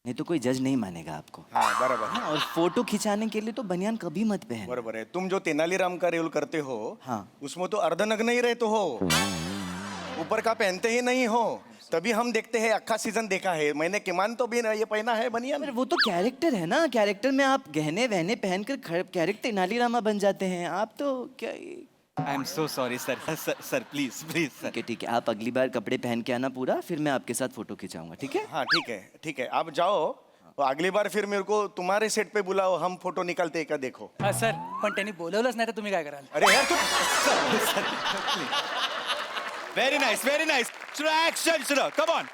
नहीं तो कोई जज नहीं मानेगा आपको। हाँ बराबर हाँ, और फोटो खिंचाने के लिए तो बनियान कभी मत पहन। बराबर है। तुम जो तेनालीराम का रोल करते हो, हाँ। उसमें तो अर्धनग्न ही रहते हो, ऊपर का पहनते ही नहीं हो, तभी हम देखते हैं। अक्खा सीजन देखा है मैंने, किमान तो भी ये पहना है बनियान। पर वो तो कैरेक्टर है ना, कैरेक्टर में आप गहने वहने पहनकर कैरेक्टर तेनालीरामा बन जाते हैं। आप तो क्या I am so sorry sir sir please please sir. ठीक है, आप अगली बार कपड़े पहन के आना पूरा, फिर मैं आपके साथ फोटो खिंचाऊंगा, ठीक है? हाँ ठीक है आप जाओ, तो अगली बार फिर मेरे को तुम्हारे सेट पे बुलाओ, हम फोटो निकालते हैं का देखो। सर पण त्यांनी बोलवलंच नाही तर तुम्ही काय कराल? अरे यार तू व्हेरी नाईस ऍक्शन श्र कम ऑन.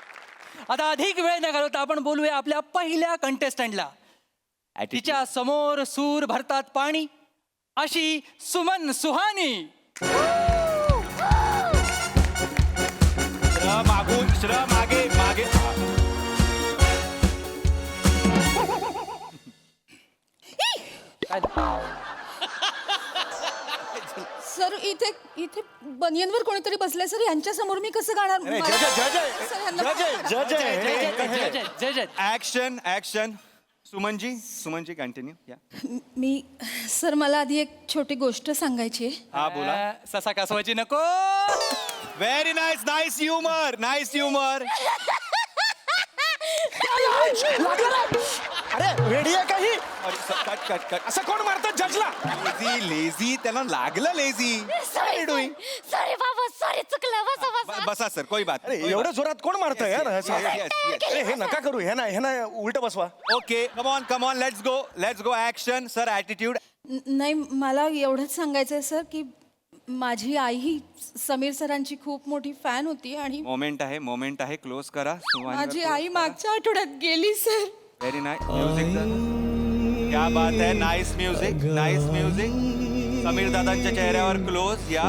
आता अधिक वेळ न घालवता आपण बोलूया आपल्या पहिल्या कंटेस्टंटला. तिच्या समोर सूर भरतात पाणी अशी सुमन सुहानी. श्र मागे मागे. सर इथे इथे बनियनवर कोणीतरी बसलंय सर, यांच्या समोर मी कसं गाणार? अरे, मला- जज सर, यांना- जय जय ऍक्शन सुमनजी कंटिन्यू या. मी सर मला आधी एक छोटी गोष्ट सांगायची आहे. हा बोला. ससा कासवाची नको. Very nice humour. अरे वेडी आहे काही? कट असं कोण मारतात जजला? लेझी त्याला लागलं लेझी. सॉरी बाबा, सॉरी चुकलं. बसा बसा सर कोई बात अरे एवढं जोरात कोण मारतंय यार असं? अरे हे नका करू, हे ना उलट बसवा. Okay come on let's go action sir. Attitude. नाही मला एवढंच सांगायचं आहे सर की माझी आई ही समीर सरांची खूप मोठी फॅन होती आणि मोमेंट आहे क्लोज करा. माझी आई मागच्या आठवड्यात गेली सर. Very nice music. क्या बात है. Nice music. समीर दादांच्या चेहऱ्यावर क्लोज या.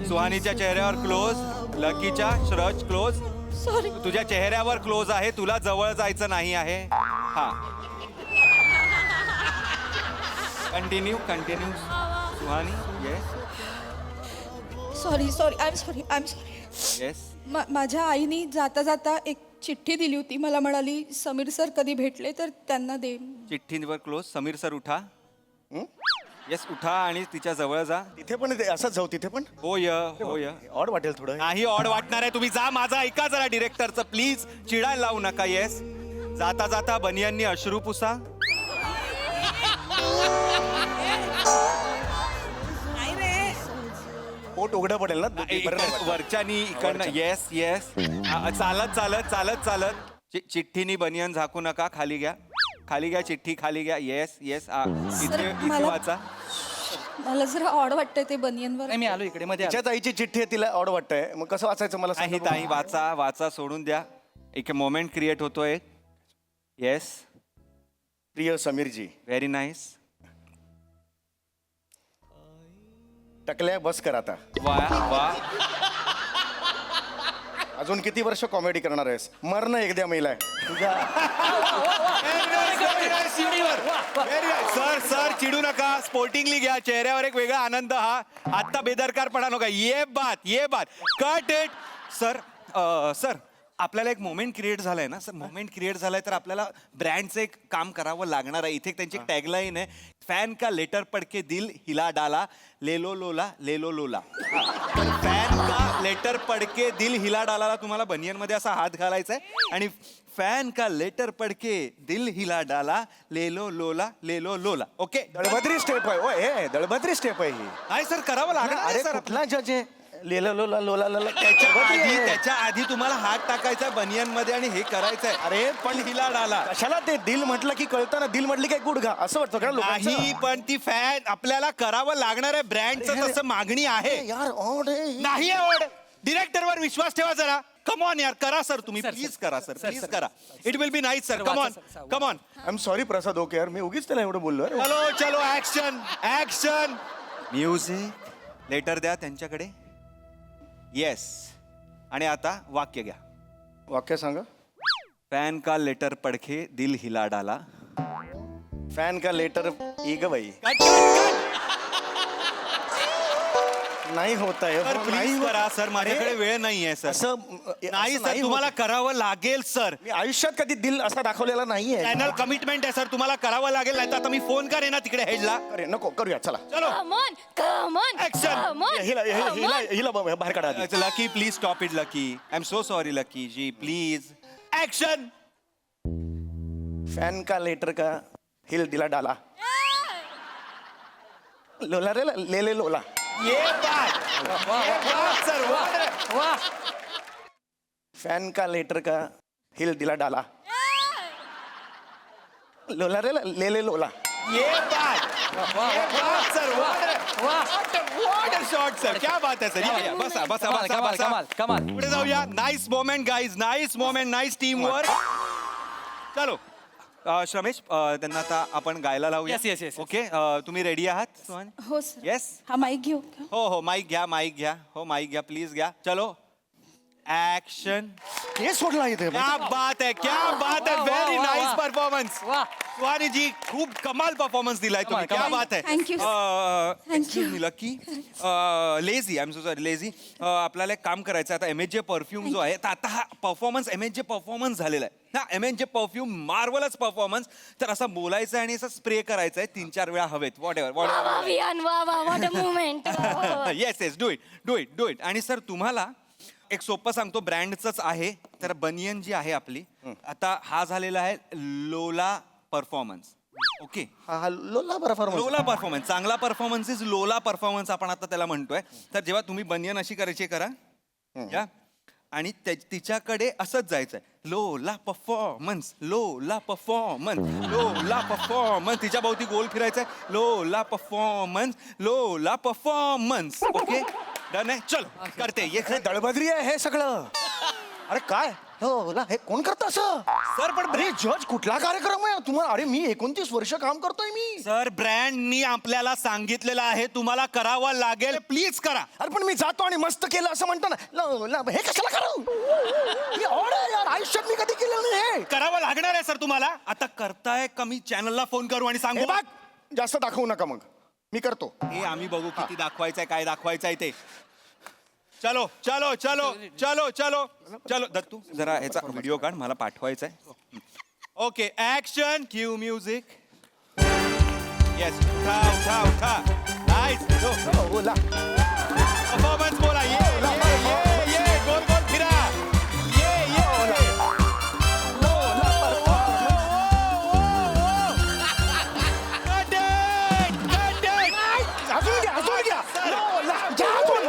सुहानीच्या चेहऱ्यावर क्लोज. लकीच्या श्रज क्लोज. सॉरी. तुझ्या चेहऱ्यावर क्लोज आहे, तुला जवळ जायचं नाही आहे. हा continue Suhani. Yes sorry I am sorry yes. माझ्या आईने जाता जाता एक चिठ्ठी दिली होती. मला म्हणाली समीर सर कधी भेटले तर त्यांना दे. चिठ्ठीवर क्लोज. समीर सर उठा. येस उठा आणि तिच्या जवळ जा. तिथे पण असंच जाऊ तिथे पण. होय ऑड वाटेल थोडं. नाही ऑड वाटणार आहे. तुम्ही जा, माझा ऐका जरा डिरेक्टरचं प्लीज. चिडायला लावू नका. येस जाता जाता बनियांनी अश्रू पुसा. पोट उघडं पडेल ना. वरच्यानी इकडनं. येस चालत चिठ्ठीनी बनियन झाकू नका. खाली घ्या चिठ्ठी खाली घ्या. येस इथे वाचा. मला जरा ऑड वाटतंय ते बनियनवर. नाही मी आलो इकडे मध्ये आलो. तिच्याच आईची चिठ्ठी आहे, तिला ऑड वाटतंय. मग कसं वाचायचं मला सांगा बरं. ताई वाचा सोडून द्या. एक मोमेंट क्रिएट होतोय. येस प्रिय समीरजी. Very nice. टकल्या बस कर आता. वा अजून किती वर्ष कॉमेडी करणार आहेस? मरण एकदा मेलाय तुझ्या. सर चिडू नका. स्पोर्टिंगली घ्या. चेहऱ्यावर एक वेगळा आनंद. हा आत्ता बेदरकारपणा नका. ये बात कट इट. सर आपल्याला एक मोमेंट क्रिएट झालाय ना सर. मोमेंट क्रिएट झालाय तर आपल्याला ब्रँडचं एक काम करावं लागणार आहे. इथे त्यांची टॅगलाईन आहे, फॅन का लेटर पडके दिल हिला डाला लेलो लोला. फॅन का लेटर पडके दिल हिला डाला तुम्हाला बनियनमध्ये असा हात घालायचा आहे आणि फॅन का लेटर पडके दिल हिला डाला लेलो लोला. ओके दळभद्री स्टेप आहे. ओ हे दळभद्री स्टेप आहे ही. नाही सर करावं लागणार. अरे सर कुठला जज आहे? लेला लोला त्याच्या आधी तुम्हाला हात टाकायचा बनियन मध्ये आणि हे करायचंय. अरे पण हिला डाला. कशाला ते दिल म्हटलं की कळतं ना. दिल म्हटली काय गुडघा असं वाटतं का लोकांचं? नाही पण ती फॅन आपल्याला करावं लागणार आहे. ब्रँडचं तसं मागणी आहे. यार ऑड आहे. नाही ऑड. डिरेक्टरवर विश्वास ठेवा जरा. कम ऑन यार करा सर. तुम्ही प्लीज करा सर. प्लीज करा. It will be nice sir. Come on. I am sorry Prasad. Okay यार मी उगीच त्याला एवढं बोललो. चलो ऍक्शन. म्युझिक. लेटर द्या त्यांच्याकडे. येस आणि आता वाक्य घ्या. वाक्य सांगा. फॅन का लेटर पडके दिल हिला डाला. फॅन का लेटर. ग बाई नाही होत आहे सर प्लीज करा सर, माझ्याकडे वेळ नाहीये सर. असं नाही असं सर, होत. तुम्हाला करावं लागेल सर. मी आयुष्यात कधी दिल असा दाखवलेला नाहीये. चॅनल कमिटमेंट आहे सर, तुम्हाला करावं लागेल. नाही तर आता मी फोन करेन ना तिकडे हेडला. अरे नको करूया चला. चलो कम ऑन Action. हिला बाहेर काढा आधी. Lucky please stop it lucky. I am so sorry lucky ji, please action. Fan का लेटर का हिल दिला डाला. लोला रे ले लोला. ये बात सर. वा फॅन का लेटर का हिल दिला डाला. लोला रे ले लोला. ये बात sir. What a shot sir. क्या बात है सर. या, बसा बसा कमाल, बसा कमाल, बसा. कमाल, कमाल. पुढे जाऊया. Nice moment guys, nice moment, nice team work. चलो श्रमेश, त्यांना आता आपण गायला लावूया. Yes, yes, yes, yes. Okay, तुम्ही रेडी आहात सुहान? हो सर. येस. हा माईक घेऊ का? हो माईक घ्या, माईक घ्या. हो माईक घ्या, प्लीज घ्या. चलो ऍक्शन. हे सोडला इथे. क्या बात है, क्या बात है. वाह, व्हेरी वाह, नाईस वाह. परफॉर्मन्स. वाह. सुहानी जी खूप कमाल परफॉर्मन्स दिलाय तुम्ही. कमाल, क्या कमाल. बात है. Thank you. Thank you. Lucky lazy, I am so sorry lazy. आपल्याला एक काम करायचं आता. MHJ परफ्यूम जो आहे, तर आता हा परफॉर्मन्स MHJ परफॉर्मन्स झालेला आहे ना. MHJ परफ्यूम मार्वलच परफॉर्मन्स. तर असं बोलायचं आणि असं स्प्रे करायचं आहे 3-4 वेळा हवेत. What ever. अभियान वा वा what a movement. Yes yes, do it. आणि सर तुम्हाला एक सोपं सांगतो, ब्रँडच आहे. तर बनियन जी आहे आपली, आता हा झालेला आहे लोला परफॉर्मन्स. ओके, हा लोला परफॉर्मन्स. लोला परफॉर्मन्स, चांगला परफॉर्मन्स इज लोला परफॉर्मन्स आपण आता त्याला म्हणतोय. तर जेव्हा तुम्ही बनियन अशी करायची करा या, आणि तिच्याकडे असंच जायचंय. लोला परफॉर्मन्स, लोला परफॉर्मन्स, लोला परफॉर्मन्स. तिच्या भोवती गोल फिरायचंय. लोला परफॉर्मन्स, लोला परफॉर्मन्स. ओके डन आहे. चलो करते. हे दळबद्री आहे हे सगळं. अरे काय हो हे कोण करतं असं? सर पण अरे जज कुठला कार्यक्रम आहे तुम्हाला? अरे मी 29 वर्ष काम करतोय मी. सर ब्रँडनी आपल्याला सांगितलेलं आहे तुम्हाला करावं लागेल, प्लीज करा. अरे पण मी जातो आणि मस्त केलं असं म्हणतो ना. हे कशाला करू? ही ऑर्डर आहे यार, आयुष्यात मी कधी केलं नाही हे. करावं लागणार आहे सर तुम्हाला. आता करताय का मी चॅनलला फोन करू आणि सांगू? हे बघ, जास्त दाखवू नका मग. मी करतो. हे आम्ही बघू किती दाखवायचंय, काय दाखवायचंय ते. चलो चलो चलो चलो चलो चलो. दत्तू जरा ह्याचा व्हिडिओ काढ, मला पाठवायचा आहे. Okay action. Q music. Yes, उठा उठा उठा. नाईस. बोला. परफॉर्मन्स बोला. ये गोल गोल फिरा. ये अजून घ्या. लोला, घ्या अजून.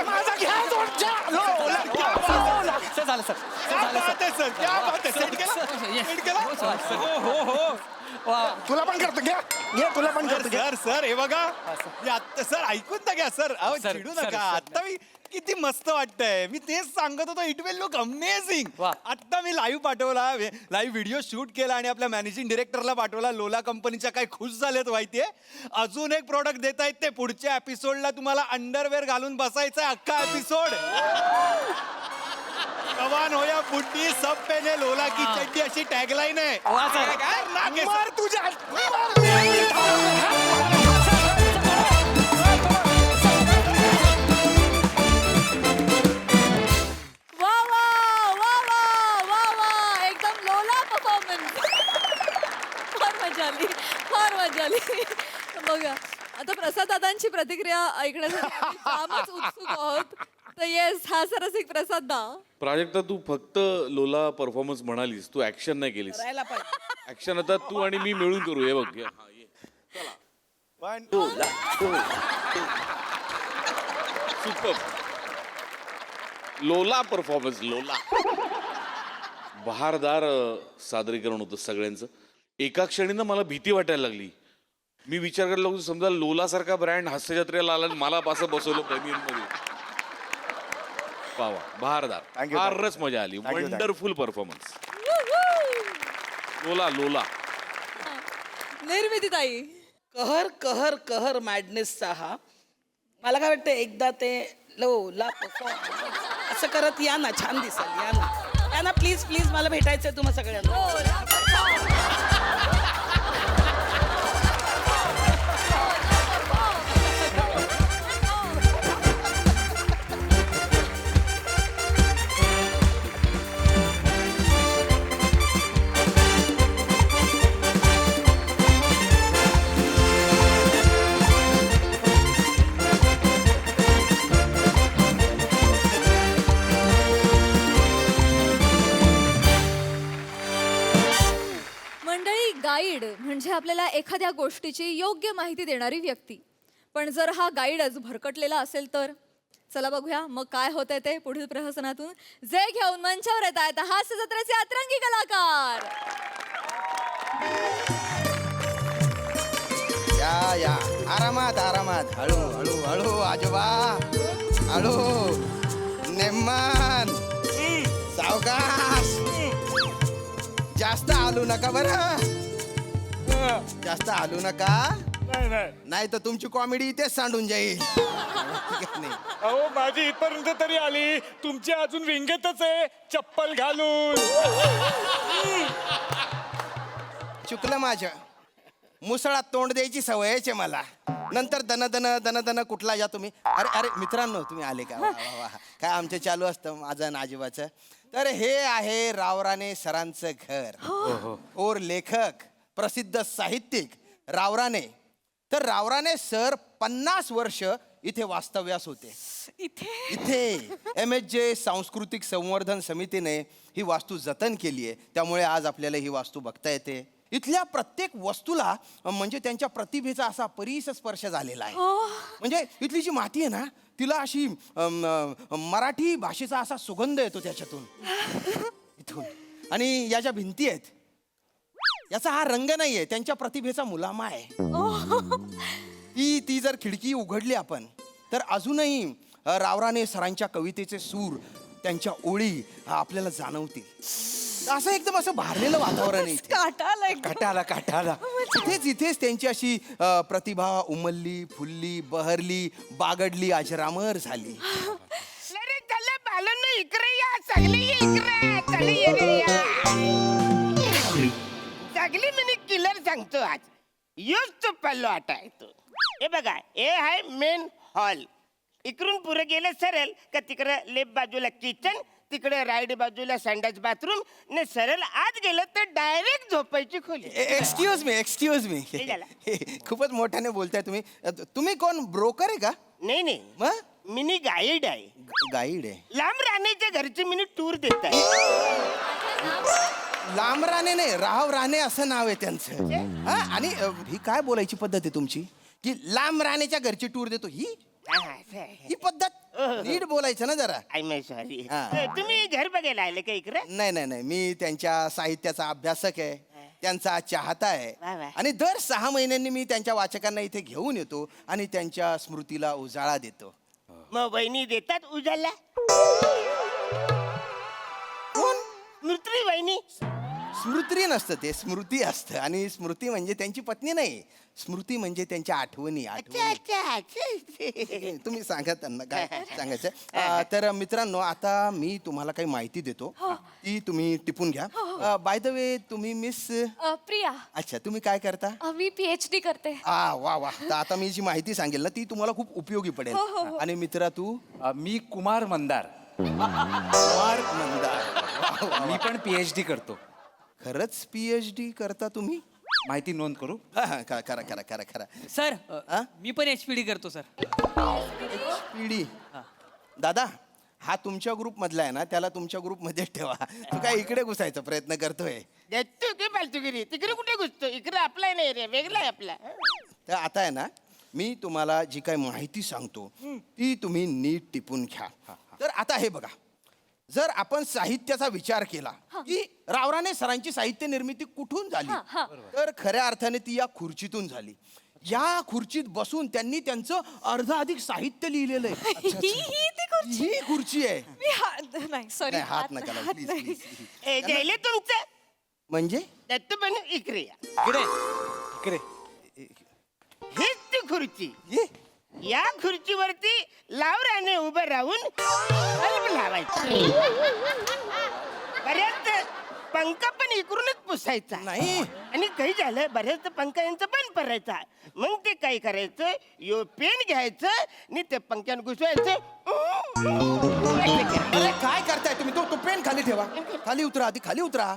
माझा घ्या अजून. लोला, लोला. सर झालं सर. क्या बात है सर, क्या बात है. सेट केला, सेट केला. हो. वा तुला पण करतो. घ्या तुला पण करतो. घ्या. सर हे बघा. सर ऐकून तर घ्या सर. अहो सर, चिडू सर, नका. सर. आता मी किती मस्त वाटतंय. मी तेच सांगत होतो, इट विल लुक अमेझिंग. वा. आता मी लाईव्ह पाठवला, लाईव्ह व्हिडिओ शूट केला आणि आपल्या मॅनेजिंग डिरेक्टरला पाठवला. लोला कंपनीच्या काय खुश झालेत माहितीये. अजून एक प्रोडक्ट देत आहेत ते. पुढच्या एपिसोडला तुम्हाला अंडरवेअर घालून बसायचा अख्खा एपिसोड. जवान हो या बुड्ढी सब पेने लोला की चड्डी अशी टॅगलाईन आहे. वा सर. खतरनाक आहे. मार तुझ्या. वा वा वा वा वा वा, एकदम लोला परफॉर्मन्स. फार मजा आली. बघा आता प्रसाद दादांची प्रतिक्रिया ऐकण्यासाठी आम्ही फारच उत्सुक आहोत. तर येस, हा सरसिक प्रसाद दा. प्राजक्ता, तू फक्त लोला परफॉर्मन्स म्हणालीस, तू ऍक्शन नाही केलीस. करायला पाहिजे. ऍक्शन आता तू आणि मी मिळून करू. हे बघ. सुपर लोला परफॉर्मन्स. लोला बहारदार सादरीकरण होतं सगळ्यांचं. एका क्षणी ना मला भीती वाटायला लागली. मी विचार करायला लागलो, समजा लोला सारखा ब्रँड हास्य जत्रेला आला आणि मला असं बसवलं बनियन मध्ये. पावा बहारदार. Thank you, फारच मजा आली. Thank you. Wonderful performance. लोला निर्मिती ताई. कहर कहर कहर मॅडनेसचा हा. मला काय वाटतं एकदा ते लोला असं करत या ना, छान दिसेल. या ना प्लीज प्लीज, मला भेटायचंय तुम्हा सगळ्यांना. आपल्याला एखाद्या गोष्टीची योग्य माहिती देणारी व्यक्ती. पण जर हा गाईडच भरकटलेला असेल तर चला बघूया मग काय होतंय ते पुढील प्रहसनातून. जे घेऊन मंचावर येत आहेत हास्य जत्रेचे अतरंगी कलाकार. या आरामात आरामात, हळू हळू हळू आजोबा, हळू, नेमान, सावकाश, जास्त आलू नका बरं, जास्त आलू नका, नाही तर तुमची कॉमेडी इथेच सांडून जाईल. नाही. अहो माझी इथपर्यंत तरी आली, तुमची अजून विंगतच आहे चप्पल घालून. चुकलं माझं, मुसळात तोंड द्यायची सवयच आहे मला. नंतर दन दन दन दन कुठला या तुम्ही. अरे अरे मित्रांनो, तुम्ही आले का? वा, वा, वा. काय आमचं चालू असतं माझं आणि आजोबाचं. तर हे आहे रावराणे सरांचं घर. और लेखक प्रसिद्ध साहित्यिक रावराणे. तर रावराणे सर 50 वर्ष इथे वास्तव्यास होते. इथे MHJ सांस्कृतिक संवर्धन समितीने ही वास्तू जतन केली आहे. त्यामुळे आज आपल्याला ही वास्तू बघता येते. इथल्या प्रत्येक वस्तूला म्हणजे त्यांच्या प्रतिभेचा असा परीस स्पर्श झालेला आहे. म्हणजे इथली जी माती आहे ना, तिला अशी मराठी भाषेचा असा सुगंध येतो त्याच्यातून, इथून. आणि या ज्या भिंती आहेत याचा हा रंग नाहीये, त्यांच्या प्रतिभेचा मुलामा आहे. ती जर खिडकी उघडली आपण तर अजूनही रावराणे सरांच्या कवितेचे सूर, त्यांच्या ओळी आपल्याला जाणवतील. असं एकदम असं भारलेलं वातावरण आहे इथे. काटाला इथेच त्यांची अशी प्रतिभा उमलली, फुलली, बहरली, बागडली, अजरामर झाली. सगळी मी किलर सांगतो आज. योच तो पल्लो आटा येतो. हे बघा, हे आहे मेन हॉल. इकडून पुढे गेलं सरळ का तिकडे लेफ्ट बाजूला किचन, तिकडे राईट बाजूला संडास बाथरूम, ने सरळ आत गेलं तर डायरेक्ट झोपायची खोली. एक्सक्यूज मी हे झालं. खूपच मोठ्याने बोलताय तुम्ही. तुम्ही कोण, ब्रोकर आहे का? नाही मग मिनी गाईड आहे. गाईड आहे? लांब राहण्याच्या घरचे मिनी टूर देत आहे. लांब राणे नाही, राव राणे असं नाव आहे त्यांचं. हा, आणि ही काय बोलायची पद्धत आहे तुमची की लांब राणेच्या घरची टूर देतो? ही पद्धत नीट बोलायचं ना जरा. I my sorry. हा. तुम्ही घर बघायला आले का इकडे? नाही, मी त्यांच्या साहित्याचा अभ्यासक आहे, त्यांचा चाहता वा आहे. वा. आणि दर 6 महिन्यांनी मी त्यांच्या वाचकांना इथे घेऊन येतो आणि त्यांच्या स्मृतीला उजाळा देतो. मग वहिनी देतात उजाला? कोण? स्मृती वहिनी. स्मृती नसतं ते, स्मृती असतं. आणि स्मृती म्हणजे त्यांची पत्नी नाही, स्मृती म्हणजे त्यांच्या आठवणी. तुम्ही सांगा त्यांना काय सांगायचं. तर मित्रांनो, आता मी तुम्हाला काही माहिती देतो, ती तुम्ही टिपून घ्या. बाय द वे, तुम्ही मिस प्रिया. अच्छा, तुम्ही काय करता? मी PhD करते. वा. तर आता मी जी माहिती सांगेल ना ती तुम्हाला खूप उपयोगी पडेल. आणि मित्रा तू? मी कुमार मंदार. कुमार मंदार. मी पण PhD करतो. खरंच PhD करता तुम्ही? माहिती नोंद करू? खरा. सर मी पण HPD करतो सर. पिढी. दादा, हा तुमच्या ग्रुप मधला आहे ना, त्याला तुमच्या ग्रुप मध्ये ठेवा. तू काय इकडे घुसायचा प्रयत्न करतोय? देतो की फालतूगिरी. तिकडे कुठे घुसतो? इकडे आपला नाही रे, वेगळा आहे आपला. तर आता आहे ना, मी तुम्हाला जी काही माहिती सांगतो ती तुम्ही नीट टिपून घ्या. तर आता हे बघा, जर आपण साहित्याचा विचार केला की रावराणे सरांची साहित्य निर्मिती कुठून झाली, तर खऱ्या अर्थाने ती या खुर्चीतून झाली. या खुर्चीत बसून त्यांनी त्यांचं अर्धाधिक साहित्य लिहिलेलं आहे. ही खुर्ची आहे. नाही सॉरी, नाही, हात नका लावू, प्लीज. ए, द्यायले तुमचं म्हणजे दत्तू पण इकडे या. इकडे हीच ती खुर्ची. ये. या खुर्चीवरती लावराने उभं राहून बल्ब लावायचं. बऱ्याच पंखा पण इकडूनच पुसायचा. नाही. आणि काही झालं, बऱ्याच पंखा यांचा बंद पडायचा. मग ते काय करायचं, यो पेन घ्यायचं आणि ते पंख्यान घुसवायचं. अरे काय करताय तुम्ही? तो पेन खाली ठेवा. खाली उतरा, आधी खाली उतरा.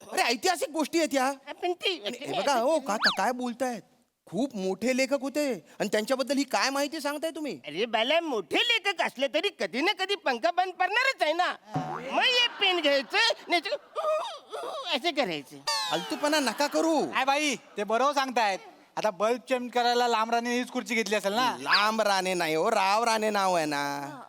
अरे ऐतिहासिक गोष्टी आहेत या. पण ती हे बघा, हो काय बोलतायत? खूप मोठे लेखक होते आणि त्यांच्याबद्दल ही काय माहिती सांगताय तुम्ही? अरे बाला मोठे लेखक असले तरी कधी ना कधी पंख बंद पडणारच आहे ना. मग हे पेन घ्यायचं नाही तर असं करायचं. फालतूपणा नका करू. काय बाई ते बरोबर सांगतायत. आता बल्ब चेंज करायला लांब राणे हीच खुर्ची घेतली असेल ना. लांब राणे नाही हो, राव राणे नाव आहे ना.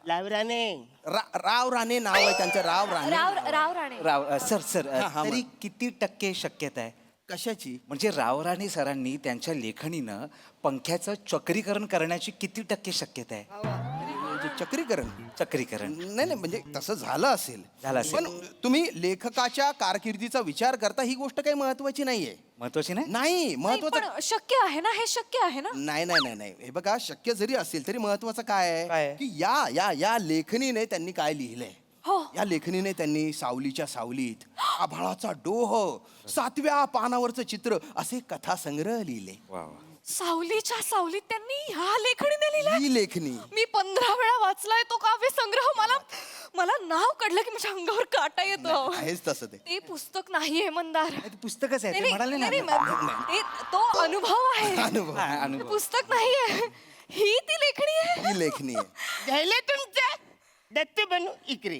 लावराने राव राणे नाव आहे त्यांचं, राव राणे. राव राणे राव सर सर हा, तरी किती टक्के शक्यता आहे? कशाची? म्हणजे रावराणे सरांनी त्यांच्या लेखणीनं पंख्याचं चक्रीकरण करण्याची किती टक्के शक्यता आहे? म्हणजे चक्रीकरण? चक्रीकरण नाही नाही, म्हणजे तसं झालं असेल. झालं असेल. पण तुम्ही लेखकाच्या कारकिर्दीचा विचार करता, ही गोष्ट काही महत्वाची नाहीये. महत्वाची नाही. नाही महत्वाचं शक्य आहे ना, हे शक्य आहे ना. नाही नाही नाही नाही, हे बघा, शक्य जरी असेल तरी महत्वाचं काय काय आहे आहे? की या या या लेखनीने त्यांनी काय लिहिलंय. हो. या लेखनीने त्यांनी सावलीच्या सावलीत, आभाळाचा डोह, 7व्या पानावरचं चित्र असे कथासंग्रह लिहिले. वा वा. सावलीच्या सावलीत त्यांनी ह्या लेखणीने लिहिलं. ही लेखनी मी 15 वेळा वाचलाय तो काव्य संग्रह. मला नाव काढलं की माझ्या अंगावर काटा येतो. आहेच तसं ते. ते पुस्तक नाहीये मंदार. ते पुस्तकच आहे ते नाही, म्हणाले नाही, ना. नाही, तो अनुभव आहे. अनुभव. हा, ते अनुभव. पुस्तक नाहीये. ही ती लेखणी आहे. ही लेखनी आहे. झाले तुमचं दत्तू बनू इकडे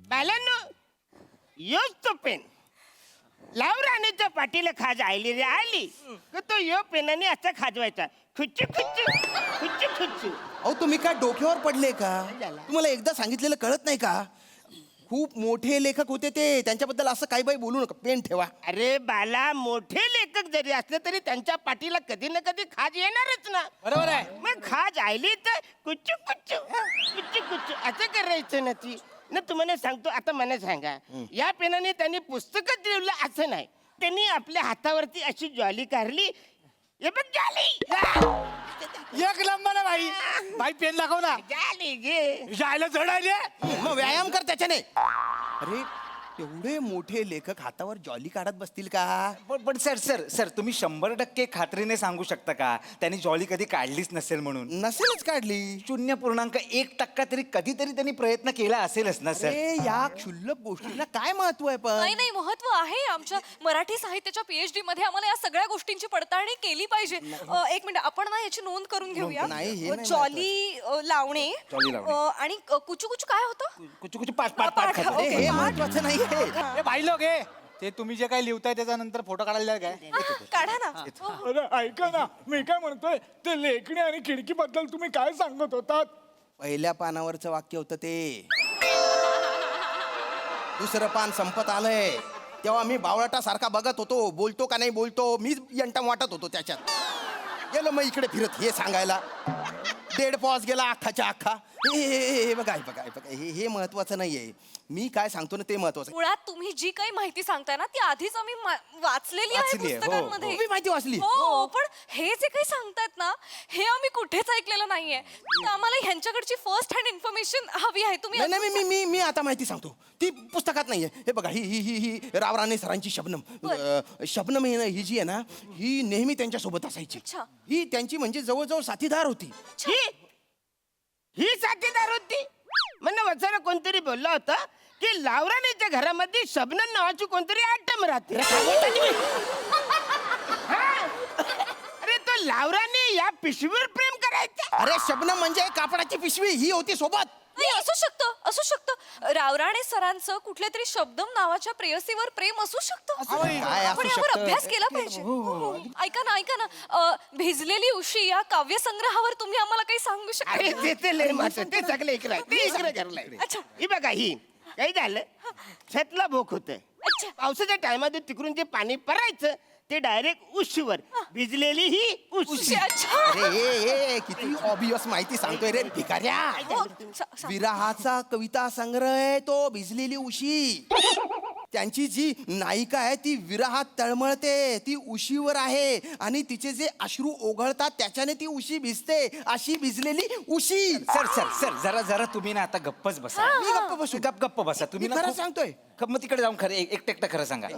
बालांनो, योच तो पेन लावराणीच्या पाठीला खाज आली रे आली का तो यो पेनाने असा खाजवायचा. खुच्चू खुच्चू खुच्चू खुच्चू. अहो तुम्ही काय डोक्यावर पडले का? तुम्हाला एकदा सांगितलेलं कळत नाही का? खूप मोठे लेखक होते ते, त्यांच्याबद्दल असं काही बाई बोलू नका. पेन ठेवा. अरे बाला, मोठे लेखक जरी असले तरी त्यांच्या पाठीला कधी ना कधी खाज येणारच ना. बरोबर आहे. मग खाज आली तर कुच्चू कुच्चू कुच्चू कुच्चू असं करायचं ना. ती ना तुम्हाला सांगतो, आता मला सांगा, या पेनाने त्यांनी पुस्तकच लिहिलं असं नाही. त्यांनी आपल्या हातावरती अशी ज्वाली काढली. हे बघ ज्वाली. एक नंबर आहे बाई. बाई पेन दाखव ना. ज्वाली घे. जायला जडायले. मग व्यायाम कर त्याच्याने. अरे एवढे मोठे लेखक हातावर जॉली काढत बसतील का? पण सर सर सर तुम्ही 100% खात्रीने सांगू शकता का त्यांनी जॉली कधी काढलीच नसेल म्हणून? नसेलच काढली. 0.1% तरी कधीतरी त्यांनी प्रयत्न केला असेलच ना सर. अरे या क्षुल्लक गोष्टीला काय महत्व आहे पण? नाही नाही, महत्व आहे. आमच्या मराठी साहित्याच्या PhD मध्ये आम्हाला या सगळ्या गोष्टींची पडताळणी केली पाहिजे. एक मिनिट, आपण ना याची नोंद करून घेऊया. नाही, हे नाही जॉली लावणे जॉली लावणे. आणि कुचू कुचू काय होतं? कुछ कुछ पाच पाच पाच खातो. अरे हे महत्वाचं नाही. ए बाई लोक हे ते तुम्ही जे काही लिहिताय त्याच्यानंतर फोटो काढायला काय? काढा ना. अरे ऐका ना, मी काय म्हणतोय, ते लेखणी आणि खिडकीबद्दल तुम्ही काय सांगत होतात? पहिल्या पानावरचं वाक्य होतं ते. दुसरं पान संपत आलंय तेव्हा मी बावळाटासारखा बघत होतो, बोलतो का नाही बोलतो, मी यंटम वाटत होतो त्याच्यात. गेलो मग इकडे फिरत हे सांगायला. 1.5 पॉज गेला अख्खाच्या अख्खा. हे बघा हे बघा हे बघा, हे महत्वाचं नाहीये. मी काय सांगतो ना ते महत्वाचं. मुळात तुम्ही जी काही माहिती सांगताय ना ती आधीच आम्ही वाचलेली आहे वाचली आहे, हो, पुस्तकांमध्ये. तुम्ही माहिती वाचली? हो, पण हे जे काही सांगतायत ना, हे आम्ही कुठेच ऐकलेलं नाहीये. तर आम्हाला ह्यांच्याकडची फर्स्ट हँड इन्फॉर्मेशन हवी आहे. तुम्ही नाही नाही, मी आता माहिती सांगतो. ती पुस्तकात नाहीये. हे बघा ही ही ही ही रावराणे सरांची शबनम. शबनम ही जी आहे ना, ही नेहमी त्यांच्या सोबत असायची. अच्छा. ही त्यांची म्हणजे जवळजवळ साथीदार होती. ही साथीदार होती. म्हणणं वचारा कोणतरी बोलला होता की लावराणीच्या घरामध्ये शबनम नावाची कोणतरी आटम राहते. हा. अरे तो लावराने या पिशवीवर प्रेम करायचा. अरे शबनम म्हणजे कापडाची पिशवी, ही होती सोबत. नाही, असू शकतं. रावराणे सरांचं कुठल्या तरी शब्दम नावाच्या प्रेयसीवर प्रेम असू शकतं. काय आपण असू यावर शकतं? अभ्यास केला पाहिजे. हो. ऐका ना, भिजलेली उशी या काव्य संग्रहावर तुम्ही आम्हाला काही सांगू शकता? अरे ते लय महत्वाचं. ते सगळं इकडे करलंय. अच्छा. ही बघा, ही काही झालं, छतला भोक होत. अच्छा. पावसाच्या टायमात तिकडून जे पाणी परायचं ते डायरेक्ट उशीवर. भिजलेली ही उशी. अच्छा. अरे किती ऑबियस माहिती सांगतोय रे भिकाऱ्या. हो, विरहाचा कविता संग्रह आहे तो भिजलेली उशी. त्यांची जी नायिका आहे ती विरहात तळमळते, ती उशीवर आहे आणि तिचे जे अश्रू ओघळतात त्याच्याने ती उशी भिजते. अशी भिजलेली उशी. सर सर सर जरा जरा तुम्ही ना आता गप्पच बसा. मी गप्प बसू? गप्प बसा तुम्ही मी ना. खरं खूप- सांगतोय. मग तिकडे जाऊन खरं एकटं खरं सांगा.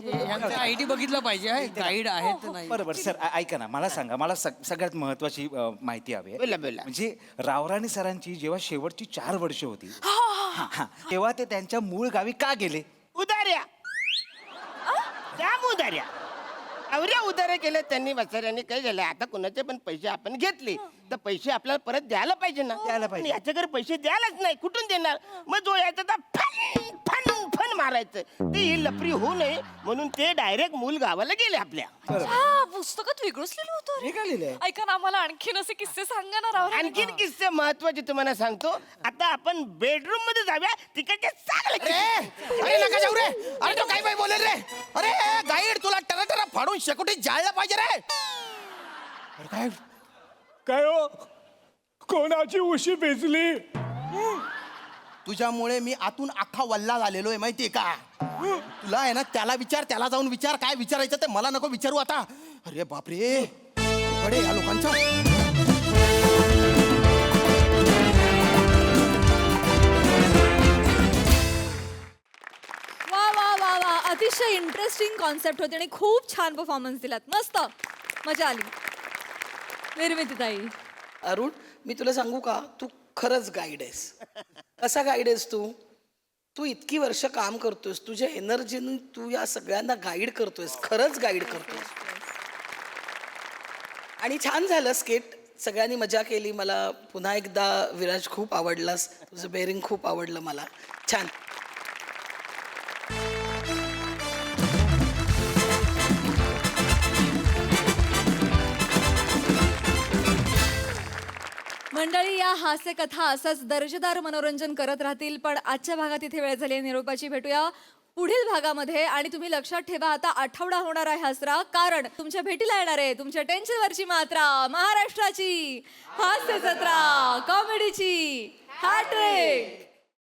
आयडी बघितलं पाहिजे. गाईड आहेत नाही. बरोबर सर ऐका ना, मला सांगा, मला सगळ्यात महत्वाची माहिती हवी आहे. बोला, बोला. म्हणजे रावराणे सरांची जेव्हा शेवटची 4 वर्ष होती हा, तेव्हा ते त्यांच्या मूळ गावी का गेले? उदार्या. जाम उदार्या. अवऱ्या उधारे केले त्यांनी वसाऱ्यांनी. काय झालं आता कुणाचे पण पैसे आपण घेतले तर पैसे आपल्याला परत द्यायला पाहिजे ना. द्यायला पाहिजे. पण याच्याकडे पैसे द्यायलाच नाही, कुठून देणार? मग जो यायचा तर फन फन फन मारायचं. ते ही लफरी होऊ नये म्हणून ते डायरेक्ट मूल गावाला गेले आपल्या. पुस्तकात वेगळंच लिहिलं होतं. हे काय लिहिलंय? ऐका ना, आम्हाला आणखीन असे किस्से सांगा ना राव. आणखीन किस्से महत्वाचे तुम्हाला सांगतो. आता आपण बेडरूम मध्ये जाऊया, तिकडचे चांगले किस्से. अरे नका जाऊ रे. अरे तो काय बाई बोलेल रे. अरे गाईड तुला टरा फाडून शेकोटी जायला पाहिजे रे. अरे काय काय हो कोणाची उशी भिजली? तुझ्यामुळे मी आतून अख्खा वल्ला झालेलो आहे माहितीये का. तुला आहे ना त्याला विचार, त्याला जाऊन विचार काय विचारायचं ते मला नको विचारू आता. अरे बापरे अरे या लोकांचा. वा वा वा वा, अतिशय इंटरेस्टिंग कॉन्सेप्ट होती आणि खूप छान परफॉर्मन्स दिलात. मस्त मजा आली. निर्मितीताई, अरुण मी तुला सांगू का, तू खरंच गाईड आहेस. कसा गाईड आहेस तू? तू इतकी वर्ष काम करतोयस, तुझ्या एनर्जीने तू या सगळ्यांना गाईड करतोयस, खरंच गाईड करतोयस. आणि छान झालं स्केट, सगळ्यांनी मजा केली. मला पुन्हा एकदा विराज खूप आवडलास, तुझं बेअरिंग खूप आवडलं मला. छान. मंडळी, या हास्य कथा असंच दर्जेदार मनोरंजन करत राहतील. पण आजच्या भागात इथे वेळ झाली आहे निरोपाची. भेटूया पुढील भागामध्ये. आणि तुम्ही लक्षात ठेवा, आता आठवडा होणार आहे हसरा, कारण तुमच्या भेटीला येणार आहे तुमच्या टेन्शनवरची मात्रा, महाराष्ट्राची हास्य जत्रा, कॉमेडीची हॅट्रिक.